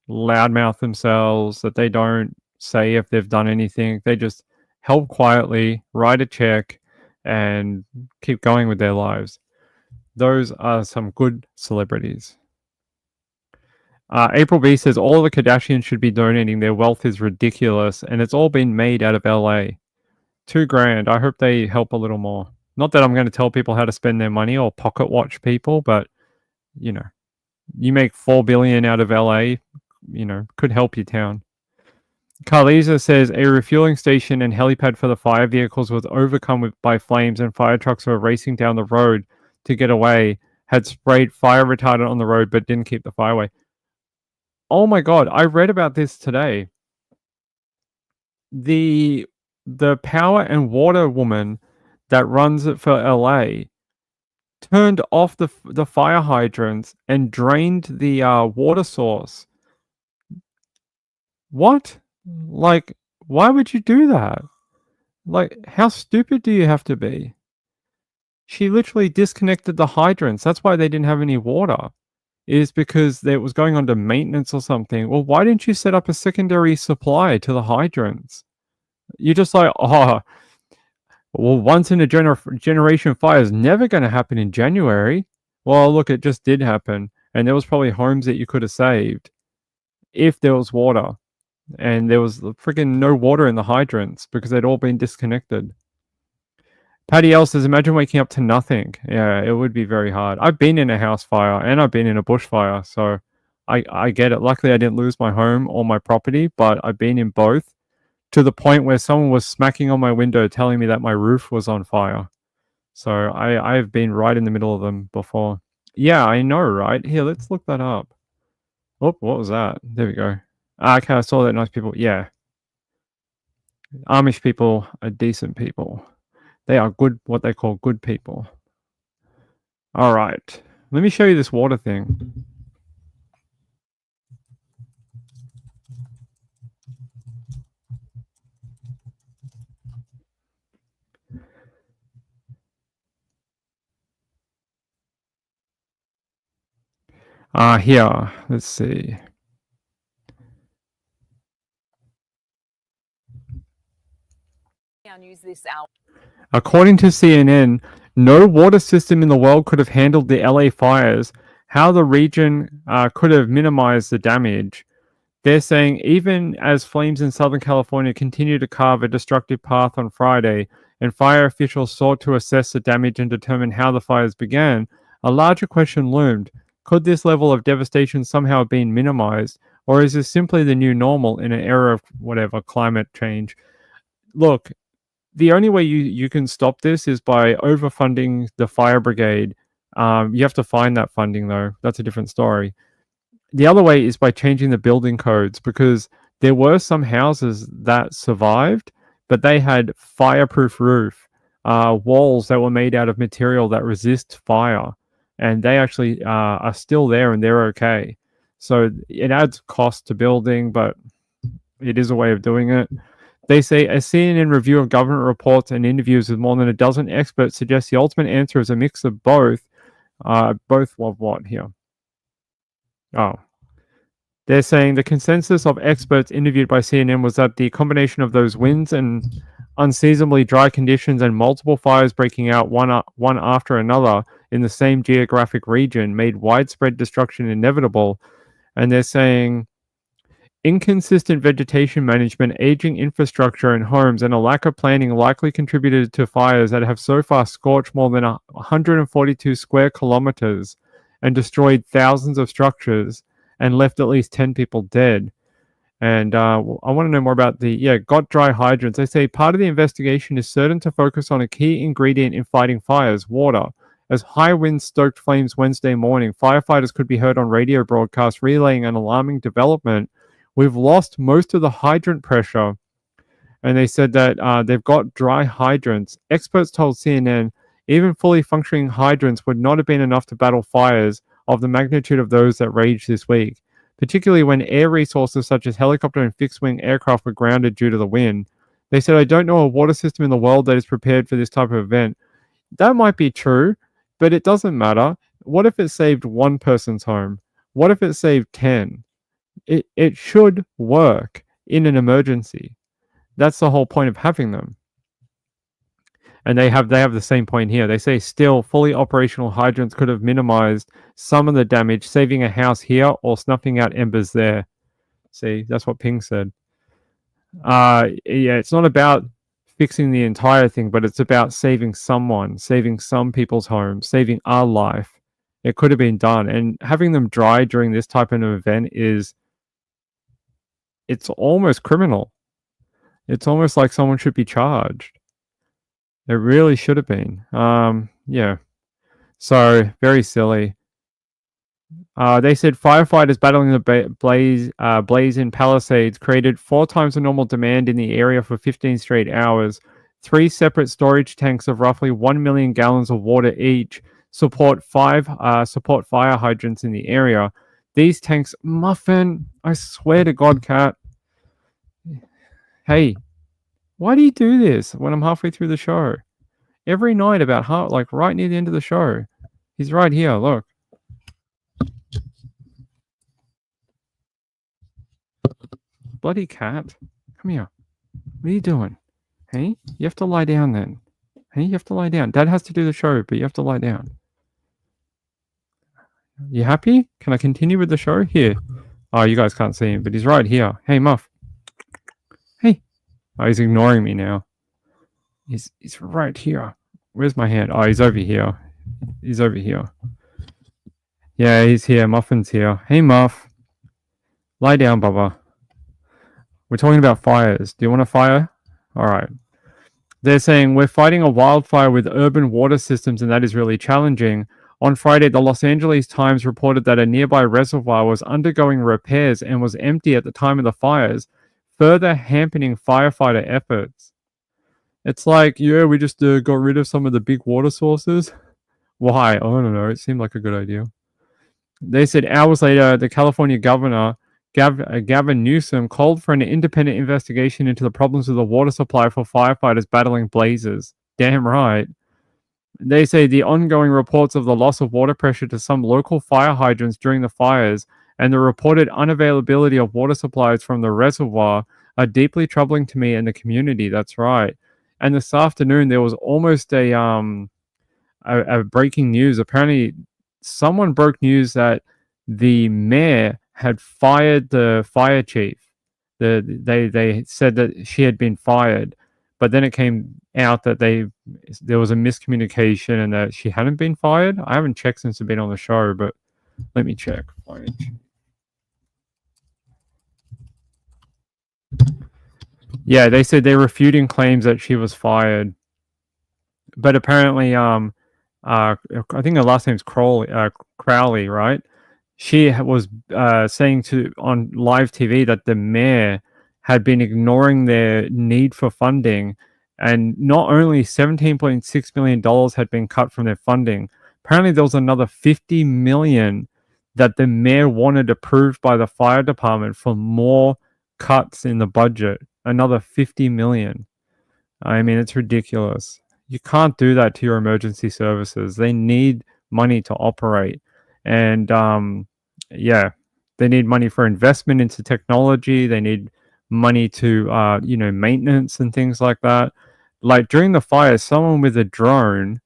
S1: loudmouth themselves, that they don't say if they've done anything. They just help quietly, write a check, and keep going with their lives. Those are some good celebrities. April B says, all the Kardashians should be donating. Their wealth is ridiculous, and it's all been made out of LA. $2,000. I hope they help a little more. Not that I'm going to tell people how to spend their money or pocket watch people, but, you make $4 billion out of LA, could help your town. Carliza says, a refueling station and helipad for the fire vehicles was overcome by flames, and fire trucks were racing down the road to get away, had sprayed fire retardant on the road, but didn't keep the fire away. Oh my God, I read about this today. The power and water woman that runs it for LA turned off the fire hydrants and drained the water source. What? Like, why would you do that? Like, how stupid do you have to be? She literally disconnected the hydrants. That's why they didn't have any water. Is because it was going under maintenance or something. Well, why didn't you set up a secondary supply to the hydrants? You're just like, well, once in a generation fire is never going to happen in January. Well, look, it just did happen. And there was probably homes that you could have saved if there was water. And there was freaking no water in the hydrants because they'd all been disconnected. Patty L says, imagine waking up to nothing. Yeah, it would be very hard. I've been in a house fire and I've been in a bushfire, so I get it. Luckily, I didn't lose my home or my property, but I've been in both, to the point where someone was smacking on my window telling me that my roof was on fire. So I've been right in the middle of them before. Yeah, I know, right? Here, let's look that up. Oh, what was that? There we go. Okay, I saw that. Nice people. Yeah. Amish people are decent people. They are good, what they call good people. All right. Let me show you this water thing. Here, let's see.
S12: News this hour.
S1: According to CNN, no water system in the world could have handled the LA fires how the region could have minimized the damage. They're saying even as flames in Southern California continue to carve a destructive path on Friday, and fire officials sought to assess the damage and determine how the fires began, a larger question loomed. Could this level of devastation somehow have been minimized, or is this simply the new normal in an era of whatever climate change? Look, the only way you can stop this is by overfunding the fire brigade. You have to find that funding, though. That's a different story. The other way is by changing the building codes, because there were some houses that survived, but they had fireproof roof, walls that were made out of material that resist fire, and they actually are still there and they're okay. So it adds cost to building, but it is a way of doing it. They say a CNN review of government reports and interviews with more than a dozen experts suggests the ultimate answer is a mix of both. Both of what here? Oh. They're saying the consensus of experts interviewed by CNN was that the combination of those winds and unseasonably dry conditions and multiple fires breaking out one after another in the same geographic region made widespread destruction inevitable. And they're saying inconsistent vegetation management, aging infrastructure and homes, and a lack of planning likely contributed to fires that have so far scorched more than 142 square kilometers and destroyed thousands of structures and left at least 10 people dead. And I want to know more about got dry hydrants. They say part of the investigation is certain to focus on a key ingredient in fighting fires, water. As high winds stoked flames Wednesday morning, firefighters could be heard on radio broadcasts relaying an alarming development. We've lost most of the hydrant pressure. And they said that they've got dry hydrants. Experts told CNN even fully functioning hydrants would not have been enough to battle fires of the magnitude of those that raged this week, particularly when air resources such as helicopter and fixed-wing aircraft were grounded due to the wind. They said, I don't know a water system in the world that is prepared for this type of event. That might be true, but it doesn't matter. What if it saved one person's home? What if it saved 10? It should work in an emergency. That's the whole point of having them. And they have the same point here. They say still fully operational hydrants could have minimized some of the damage, saving a house here or snuffing out embers there. See, that's what Ping said. It's not about fixing the entire thing, but it's about saving someone, saving some people's homes, saving our life. It could have been done. And having them dry during this type of event it's almost criminal. It's almost like someone should be charged. It really should have been. So very silly. They said firefighters battling the blaze in Palisades created 4 times the normal demand in the area for 15 straight hours. 3 separate storage tanks of roughly 1 million gallons of water each support fire hydrants in the area. These tanks, Muffin, I swear to God, Cat. Hey, why do you do this when I'm halfway through the show? Every night about right near the end of the show. He's right here, look. Bloody cat. Come here. What are you doing? Hey, you have to lie down then. Hey, you have to lie down. Dad has to do the show, but you have to lie down. You happy? Can I continue with the show? Here. Oh, you guys can't see him, but he's right here. Hey, Muff. Hey. Oh, he's ignoring me now. He's right here. Where's my hand? Oh, he's over here. He's over here. Yeah, he's here. Muffin's here. Hey, Muff. Lie down, Bubba. We're talking about fires. Do you want a fire? All right. They're saying we're fighting a wildfire with urban water systems, and that is really challenging. On Friday, the Los Angeles Times reported that a nearby reservoir was undergoing repairs and was empty at the time of the fires, further hampering firefighter efforts. It's like, we just got rid of some of the big water sources. Why? I don't know. It seemed like a good idea. They said hours later, the California governor, Gavin Newsom, called for an independent investigation into the problems with the water supply for firefighters battling blazes. Damn right. They say the ongoing reports of the loss of water pressure to some local fire hydrants during the fires and the reported unavailability of water supplies from the reservoir are deeply troubling to me and the community. That's right. And this afternoon, there was almost a breaking news. Apparently, someone broke news that the mayor had fired the fire chief. They said that she had been fired, but then it came out that there was a miscommunication and that she hadn't been fired. I haven't checked since I've been on the show, but let me check. Yeah, they said they're refuting claims that she was fired, but apparently, I think her last name's Crowley, right? She was saying on live TV that the mayor had been ignoring their need for funding, and not only $17.6 million had been cut from their funding. Apparently, there was another $50 million that the mayor wanted approved by the fire department for more cuts in the budget. Another $50 million. I mean, it's ridiculous. You can't do that to your emergency services. They need money to operate, and yeah, they need money for investment into technology. They need money to maintenance and things like that. Like during the fire, someone with a drone,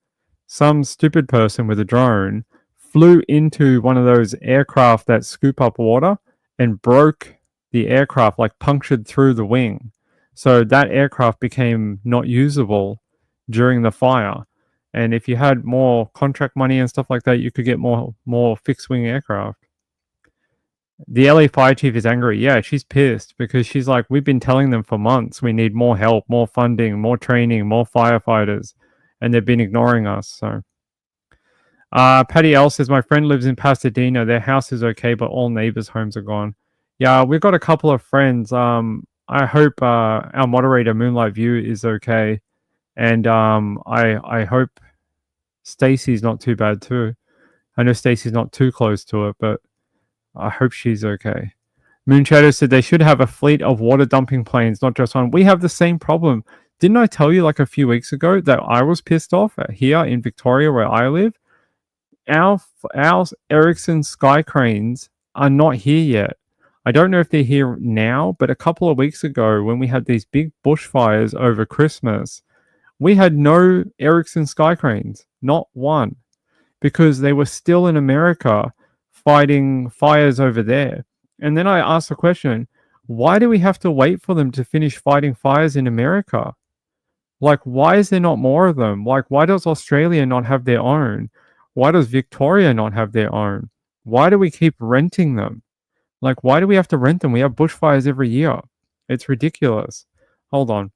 S1: some stupid person with a drone, flew into one of those aircraft that scoop up water and broke the aircraft, like punctured through the wing. So that aircraft became not usable during the fire. And if you had more contract money and stuff like that, you could get more fixed wing aircraft. The LA fire chief is angry. Yeah, she's pissed because she's like, we've been telling them for months we need more help, more funding, more training, more firefighters, and they've been ignoring us. So Patty L says, my friend lives in Pasadena. Their house is okay, but all neighbors' homes are gone. Yeah, we've got a couple of friends. I hope our moderator, Moonlight View, is okay. And I hope Stacy's not too bad too. I know Stacy's not too close to it, but I hope she's okay. Moonshadow said they should have a fleet of water dumping planes, not just one. We have the same problem. Didn't I tell you like a few weeks ago that I was pissed off here in Victoria where I live? Our Ericsson Sky Cranes are not here yet. I don't know if they're here now, but a couple of weeks ago when we had these big bushfires over Christmas, we had no Ericsson Sky Cranes, not one, because they were still in America fighting fires over there. And then I asked the question, why do we have to wait for them to finish fighting fires in America? Like, why is there not more of them? Like, why does Australia not have their own? Why does Victoria not have their own? Why do we keep renting them? Like, why do we have to rent them? We have bushfires every year. It's ridiculous. Hold on.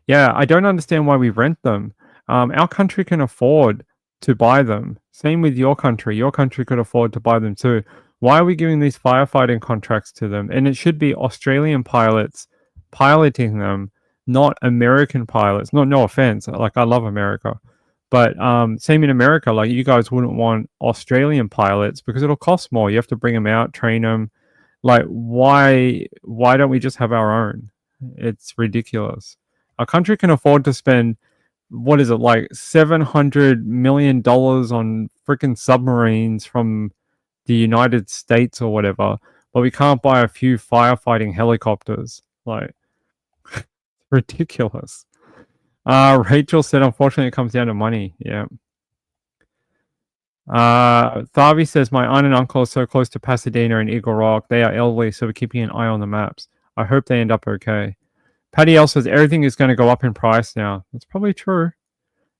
S1: Yeah, I don't understand why we rent them. Our country can afford to buy them. Same with your country. Your country could afford to buy them too. Why are we giving these firefighting contracts to them? And it should be Australian pilots piloting them, not American pilots. No offense. Like, I love America. But same in America. Like, you guys wouldn't want Australian pilots because it'll cost more. You have to bring them out, train them. Like, why don't we just have our own? It's ridiculous. Our country can afford to spend, what is it, like $700 million on freaking submarines from the United States or whatever, but we can't buy a few firefighting helicopters. Like, ridiculous. Rachel said, unfortunately, it comes down to money. Yeah. Thavi says, my aunt and uncle are so close to Pasadena and Eagle Rock. They are elderly, so we're keeping an eye on the maps. I hope they end up okay. Patty L says everything is going to go up in price now. That's probably true.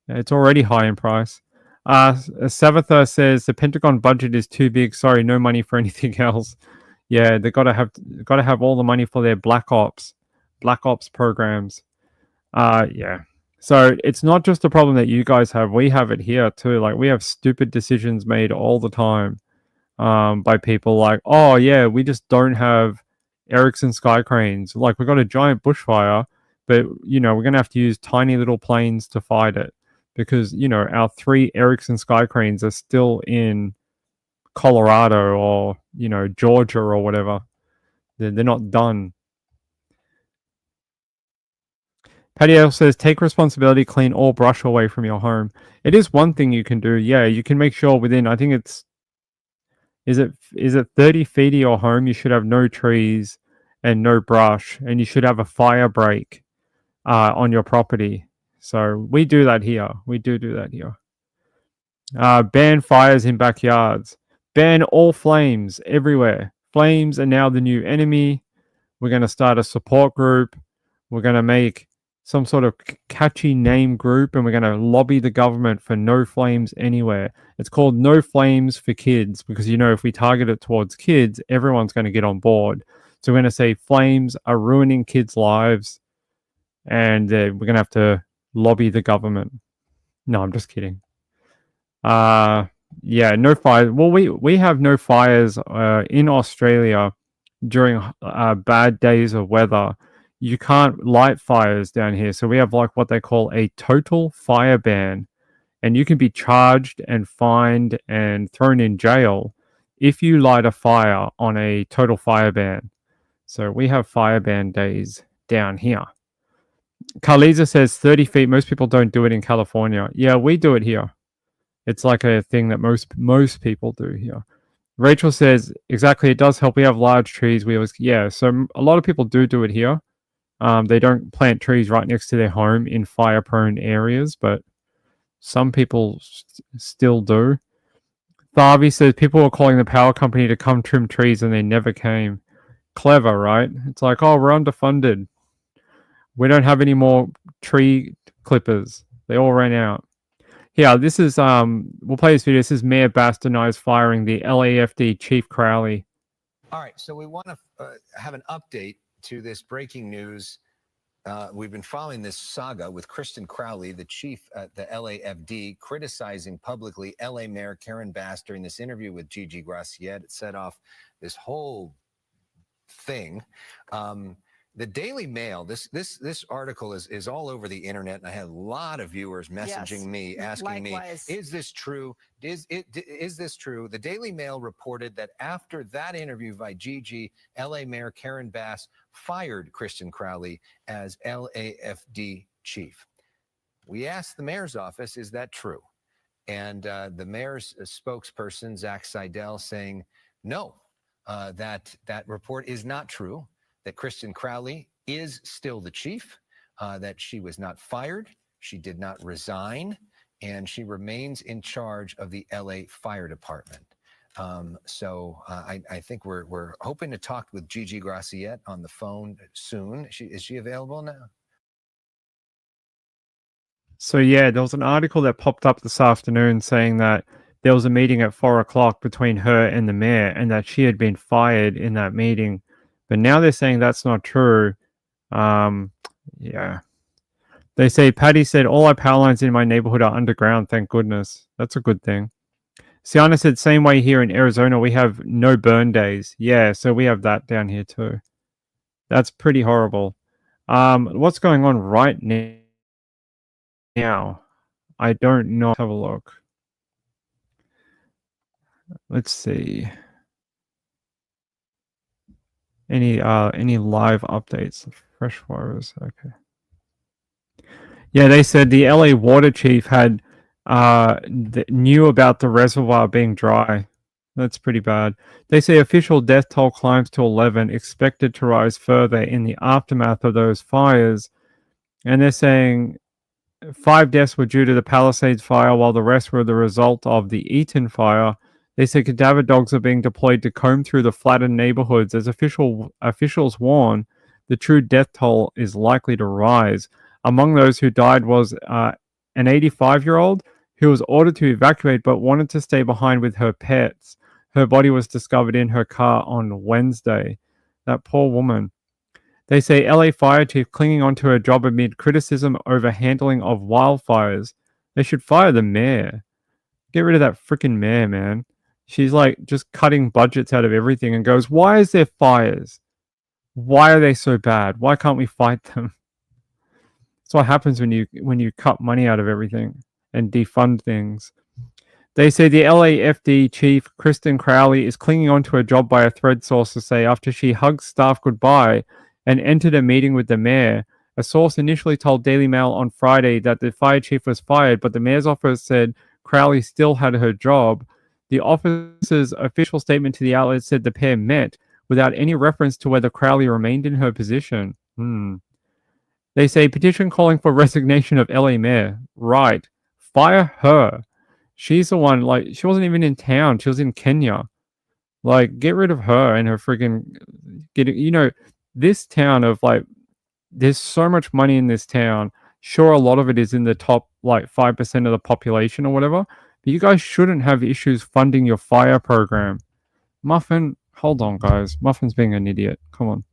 S1: It's already high in price. Savatha says the Pentagon budget is too big. Sorry, no money for anything else. Yeah, they got to have all the money for their Black Ops programs. Yeah. So it's not just a problem that you guys have. We have it here too. Like, we have stupid decisions made all the time by people like, oh yeah, we just don't have Ericsson Sky Cranes. Like, we got a giant bushfire, but we're going to have to use tiny little planes to fight it because our 3 Ericsson Sky Cranes are still in Colorado or Georgia or whatever. They're not done. Patty L says, take responsibility, clean all brush away from your home. It is one thing you can do. Yeah, you can make sure within, I think it's, is it 30 feet of your home, you should have no trees and no brush, and you should have a fire break on your property. So we do that here. We do that here. Ban fires in backyards. Ban all flames everywhere. Flames are now the new enemy. We're going to start a support group. We're going to make some sort of catchy name group, and we're going to lobby the government for no flames anywhere. It's called No Flames for Kids because, if we target it towards kids, everyone's going to get on board. So we're going to say flames are ruining kids' lives, and we're going to have to lobby the government. No, I'm just kidding. Yeah, no fires. Well, we have no fires in Australia during bad days of weather. You can't light fires down here, so we have like what they call a total fire ban, and you can be charged and fined and thrown in jail if you light a fire on a total fire ban. So we have fire ban days down here. Carliza says 30 feet. Most people don't do it in California. Yeah, we do it here. It's like a thing that most people do here. Rachel says, exactly, it does help. We have large trees. So a lot of people do it here. They don't plant trees right next to their home in fire-prone areas, but some people still do. Tharvey says, people were calling the power company to come trim trees and they never came. Clever, right? It's like, oh, we're underfunded. We don't have any more tree clippers. They all ran out. Yeah, this is, we'll play this video. This is Mayor Bass denies firing the LAFD Chief Crowley.
S12: All right, so we want to have an update to this breaking news. We've been following this saga with Kristen Crowley, the chief at the LAFD, criticizing publicly LA Mayor Karen Bass during this interview with Gigi Graciette. It set off this whole thing. The Daily Mail, this article is all over the internet, and I had a lot of viewers messaging me, asking me, is this true? Is this true? The Daily Mail reported that after that interview by Gigi, LA Mayor Karen Bass fired Kristen Crowley as LAFD chief. We asked the mayor's office, is that true? And the mayor's spokesperson, Zach Seidel, saying, no, that report is not true. That Kristen Crowley is still the chief, that she was not fired, she did not resign, and she remains in charge of the LA Fire Department. So I think we're hoping to talk with Gigi Graciette on the phone soon. Is she available now?
S1: So yeah, there was an article that popped up this afternoon saying that there was a meeting at 4 o'clock between her and the mayor, and that she had been fired in that meeting. But now they're saying that's not true. Yeah. They say, Patty said, all our power lines in my neighborhood are underground, thank goodness. That's a good thing. Sienna said, same way here in Arizona, we have no burn days. Yeah, so we have that down here too. That's pretty horrible. What's going on right now? I don't know. Let's have a look. Let's see. Any live updates? Fresh fires. Okay. Yeah, they said the LA water chief had knew about the reservoir being dry. That's pretty bad. They say official death toll climbs to 11, expected to rise further in the aftermath of those fires. And they're saying 5 deaths were due to the Palisades fire, while the rest were the result of the Eaton fire. They say cadaver dogs are being deployed to comb through the flattened neighborhoods. As officials warn, the true death toll is likely to rise. Among those who died was an 85-year-old who was ordered to evacuate but wanted to stay behind with her pets. Her body was discovered in her car on Wednesday. That poor woman. They say LA fire chief clinging onto her job amid criticism over handling of wildfires. They should fire the mayor. Get rid of that freaking mayor, man. She's like just cutting budgets out of everything and goes, why is there fires? Why are they so bad? Why can't we fight them? That's what happens when you cut money out of everything and defund things. They say the LAFD chief, Kristen Crowley, is clinging on to her job by a thread, sources say, after she hugged staff goodbye and entered a meeting with the mayor. A source initially told Daily Mail on Friday that the fire chief was fired, but the mayor's office said Crowley still had her job. The office's official statement to the outlet said the pair met, without any reference to whether Crowley remained in her position. They say petition calling for resignation of LA mayor. Right. Fire her. She's the one, like, she wasn't even in town. She was in Kenya. Like, get rid of her and her friggin' this town of, like, there's so much money in this town. Sure, a lot of it is in the top, like, 5% of the population or whatever. But you guys shouldn't have issues funding your fire program. Muffin, hold on, guys. Muffin's being an idiot. Come on.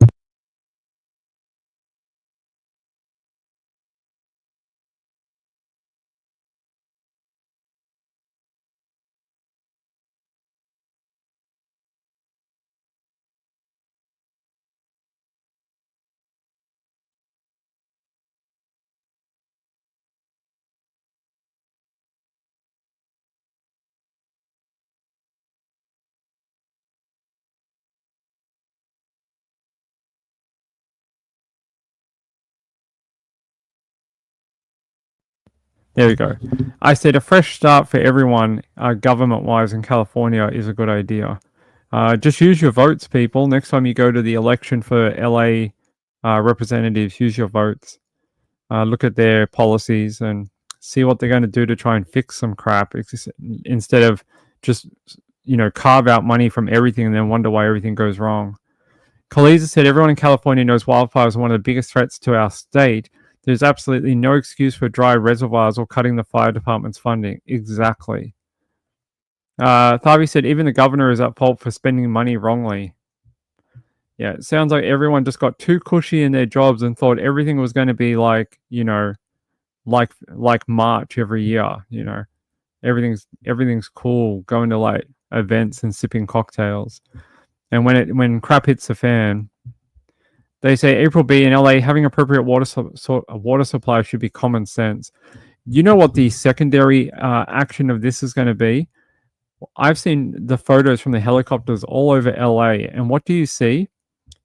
S1: There we go. I said a fresh start for everyone, government-wise in California, is a good idea. Just use your votes, people. Next time you go to the election for LA representatives, use your votes. Look at their policies and see what they're going to do to try and fix some crap instead of just, carve out money from everything and then wonder why everything goes wrong. Kaliza said everyone in California knows wildfires are one of the biggest threats to our state. There's absolutely no excuse for dry reservoirs or cutting the fire department's funding. Exactly. Thavi said even the governor is at fault for spending money wrongly. Yeah, it sounds like everyone just got too cushy in their jobs and thought everything was going to be like, like March every year. Everything's cool, going to like events and sipping cocktails. And when crap hits the fan, they say April B in LA having appropriate water supply should be common sense. You know what the secondary action of this is going to be? I've seen the photos from the helicopters all over LA, and what do you see?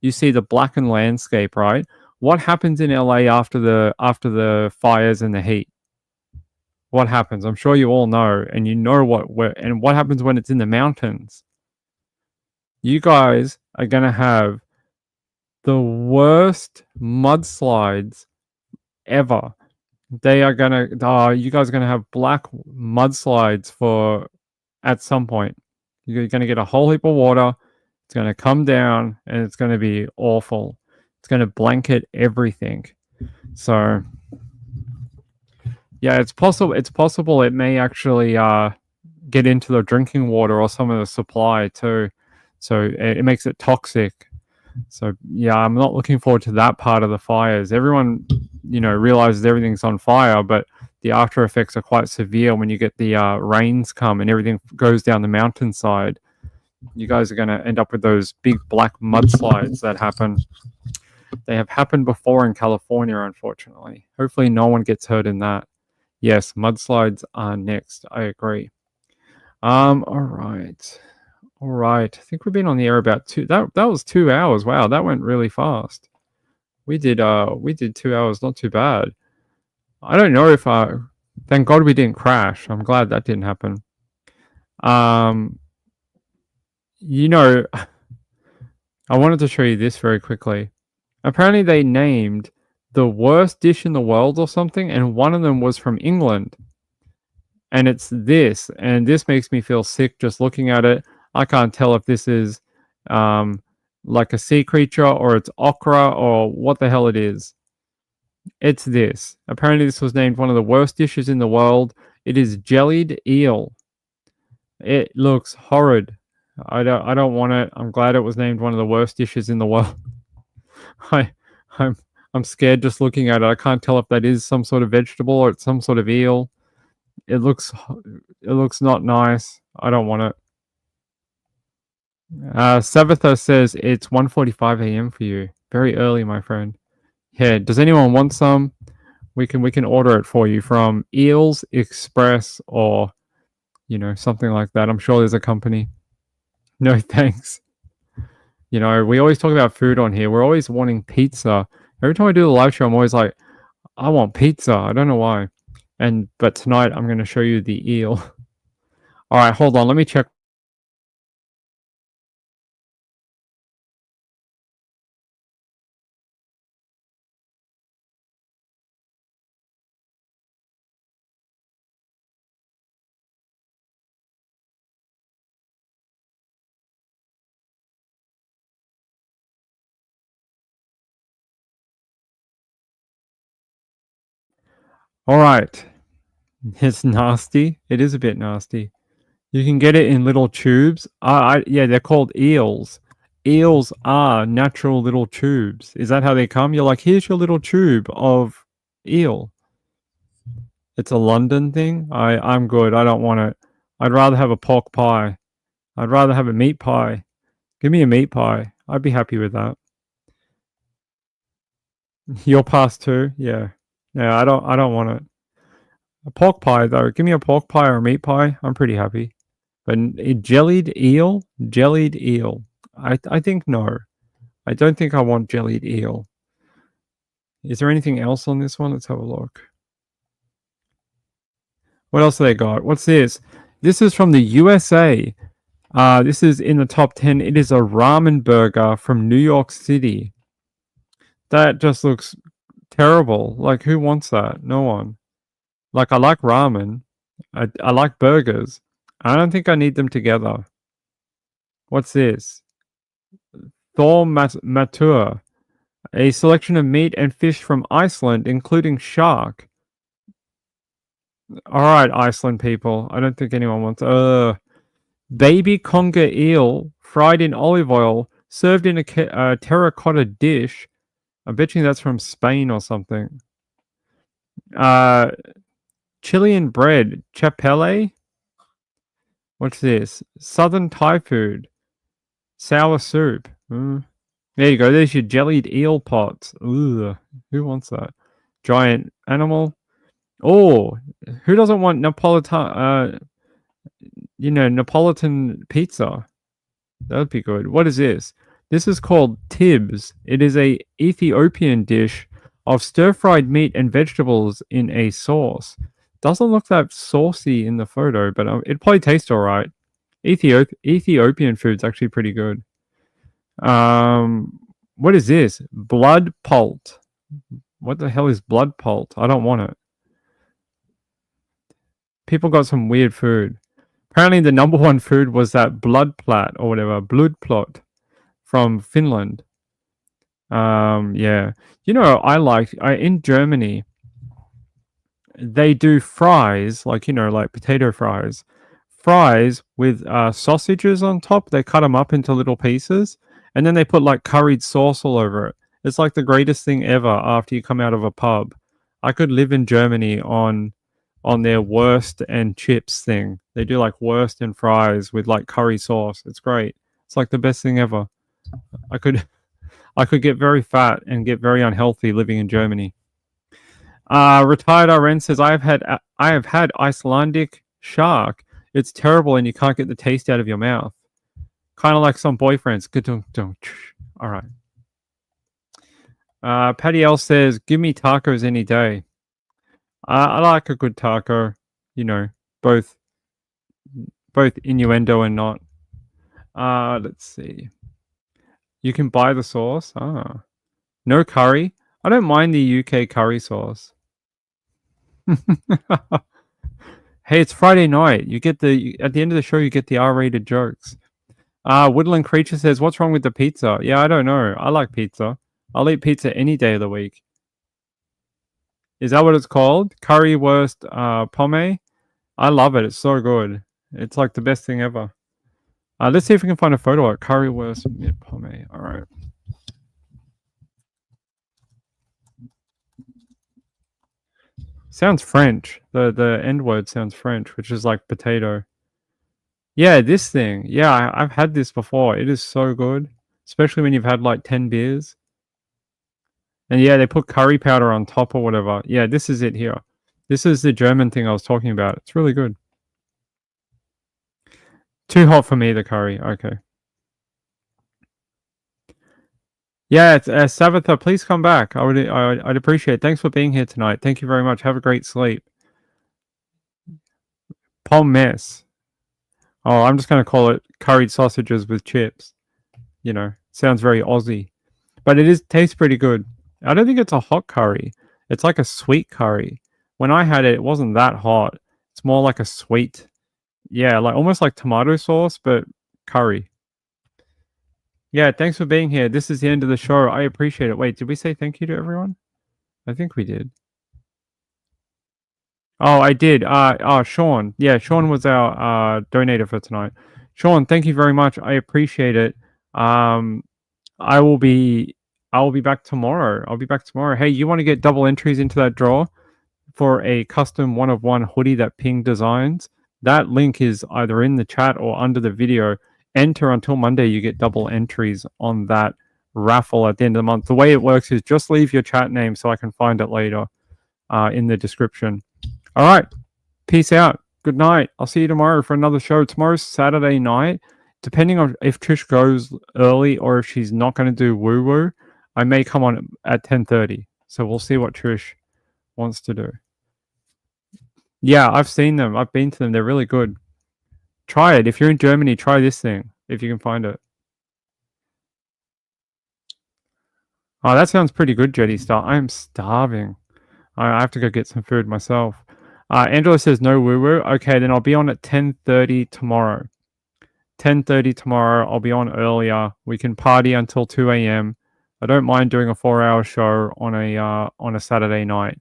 S1: You see the blackened landscape, right? What happens in LA after the fires and the heat? What happens? I'm sure you all know, and you know what happens when it's in the mountains. You guys are going to have the worst mudslides ever. You guys are gonna have black mudslides at some point. You're gonna get a whole heap of water. It's gonna come down, and it's gonna be awful. It's gonna blanket everything. So, yeah, it's possible. It's possible it may actually get into the drinking water or some of the supply too. So it makes it toxic. So yeah, I'm not looking forward to that part of the fires. Everyone, realizes everything's on fire, but the after effects are quite severe when you get the rains come and everything goes down the mountainside. You guys are going to end up with those big black mudslides that happen. They have happened before in California, unfortunately. Hopefully no one gets hurt in that. Yes, mudslides are next. I agree. All right. All right. I think we've been on the air about that was 2 hours. Wow, that went really fast. We did 2 hours, not too bad. I don't know if thank God we didn't crash. I'm glad that didn't happen. I wanted to show you this very quickly. Apparently they named the worst dish in the world or something, and one of them was from England. And it's this, and this makes me feel sick just looking at it. I can't tell if this is like a sea creature or it's okra or what the hell it is. It's this. Apparently this was named one of the worst dishes in the world. It is jellied eel. It looks horrid. I don't want it. I'm glad it was named one of the worst dishes in the world. I'm scared just looking at it. I can't tell if that is some sort of vegetable or it's some sort of eel. It looks not nice. I don't want it. Savitha says it's 1:45 a.m. for you. Very early, my friend. Yeah, does anyone want some? We can order it for you from Eels Express or something like that. I'm sure there's a company. No thanks. We always talk about food on here. We're always wanting pizza. Every time I do the live show, I'm always like, I want pizza. I don't know why. But tonight I'm going to show you the eel. All right, hold on. Let me check All right. It's nasty. It is a bit nasty. You can get it in little tubes. Yeah, they're called eels. Eels are natural little tubes. Is that how they come? You're like, here's your little tube of eel. It's a London thing. I'm good. I don't want it. I'd rather have a pork pie. I'd rather have a meat pie. Give me a meat pie. I'd be happy with that. Your past too? Yeah. Yeah, I don't want it. A pork pie though. Give me a pork pie or a meat pie. I'm pretty happy. But a jellied eel? Jellied eel. I think no. I don't think I want jellied eel. Is there anything else on this one? Let's have a look. What else do they got? What's this? This is from the USA. This is in the top 10. It is a ramen burger from New York City. That just looks terrible. Like, who wants that? No one. Like, I like ramen. I like burgers. I don't think I need them together. What's this? Thor Matur. A selection of meat and fish from Iceland, including shark. Alright, Iceland people. I don't think anyone wants... Baby conger eel, fried in olive oil, served in a terracotta dish. I bet you that's from Spain or something. Chilean bread, chapelle. What's this? Southern Thai food. Sour soup. There you go. There's your jellied eel pots. Ugh. Who wants that? Giant animal. Oh, who doesn't want Napolitan pizza? That would be good. What is this? This is called tibs. It is a Ethiopian dish of stir-fried meat and vegetables in a sauce. Doesn't look that saucy in the photo, but it probably tastes all right. Ethiopian food's actually pretty good. What is this? Blood pult. What the hell is blood pult? I don't want it. People got some weird food. Apparently the number one food was that bloodplat or whatever, blodplot from Finland. Yeah. You know, in Germany, they do fries, like, like potato fries. Fries with sausages on top. They cut them up into little pieces, and then they put like curried sauce all over it. It's like the greatest thing ever after you come out of a pub. I could live in Germany on their wurst and chips thing. They do like wurst and fries with like curry sauce. It's great. It's like the best thing ever. I could get very fat and get very unhealthy living in Germany. Retired RN says I have had Icelandic shark. It's terrible and you can't get the taste out of your mouth. Kind of like some boyfriends. All right. Patty L says, give me tacos any day. I like a good taco. Both innuendo and not. Let's see. You can buy the sauce. No curry. I don't mind the UK curry sauce. Hey, it's Friday night. You get at the end of the show, you get the R-rated jokes. Woodland Creature says, what's wrong with the pizza? Yeah, I don't know. I like pizza. I'll eat pizza any day of the week. Is that what it's called? Currywurst pomme? I love it. It's so good. It's like the best thing ever. Let's see if we can find a photo of currywurst pomme. All right. Sounds French. The end word sounds French, which is like potato. Yeah, this thing. Yeah, I've had this before. It is so good, especially when you've had like 10 beers. And yeah, they put curry powder on top or whatever. Yeah, this is it here. This is the German thing I was talking about. It's really good. Too hot for me, the curry. Okay. Yeah, it's Savatha, please come back. I'd appreciate it. Thanks for being here tonight. Thank you very much. Have a great sleep. Pommes. Oh, I'm just going to call it curried sausages with chips. Sounds very Aussie. But it tastes pretty good. I don't think it's a hot curry. It's like a sweet curry. When I had it, it wasn't that hot. It's more like a sweet, yeah, like almost like tomato sauce, but curry. Yeah, thanks for being here. This is the end of the show. I appreciate it. Wait, did we say thank you to everyone? I think we did. Oh, I did. Sean. Yeah, Sean was our donator for tonight. Sean, thank you very much. I appreciate it. Um, I will be back tomorrow. I'll be back tomorrow. Hey, you want to get double entries into that draw for a custom one of one hoodie that Ping designs? That link is either in the chat or under the video. Enter until Monday. You get double entries on that raffle at the end of the month. The way it works is just leave your chat name so I can find it later in the description. All right. Peace out. Good night. I'll see you tomorrow for another show. Tomorrow's Saturday night. Depending on if Trish goes early or if she's not going to do woo woo, I may come on at 10:30. So we'll see what Trish wants to do. Yeah, I've seen them. I've been to them. They're really good. Try it. If you're in Germany, try this thing if you can find it. Oh, that sounds pretty good, Jetty Star. I am starving. I have to go get some food myself. Angela says no woo woo. Okay, then I'll be on at 10:30 tomorrow. 10:30 tomorrow. I'll be on earlier. We can party until 2 a.m. I don't mind doing a 4-hour show on a Saturday night.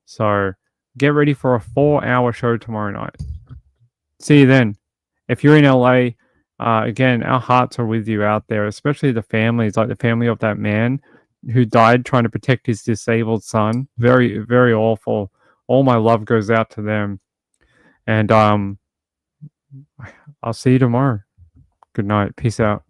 S1: So get ready for a 4-hour show tomorrow night. See you then. If you're in LA, again, our hearts are with you out there, especially the families, like the family of that man who died trying to protect his disabled son. Very, very awful. All my love goes out to them. And I'll see you tomorrow. Good night. Peace out.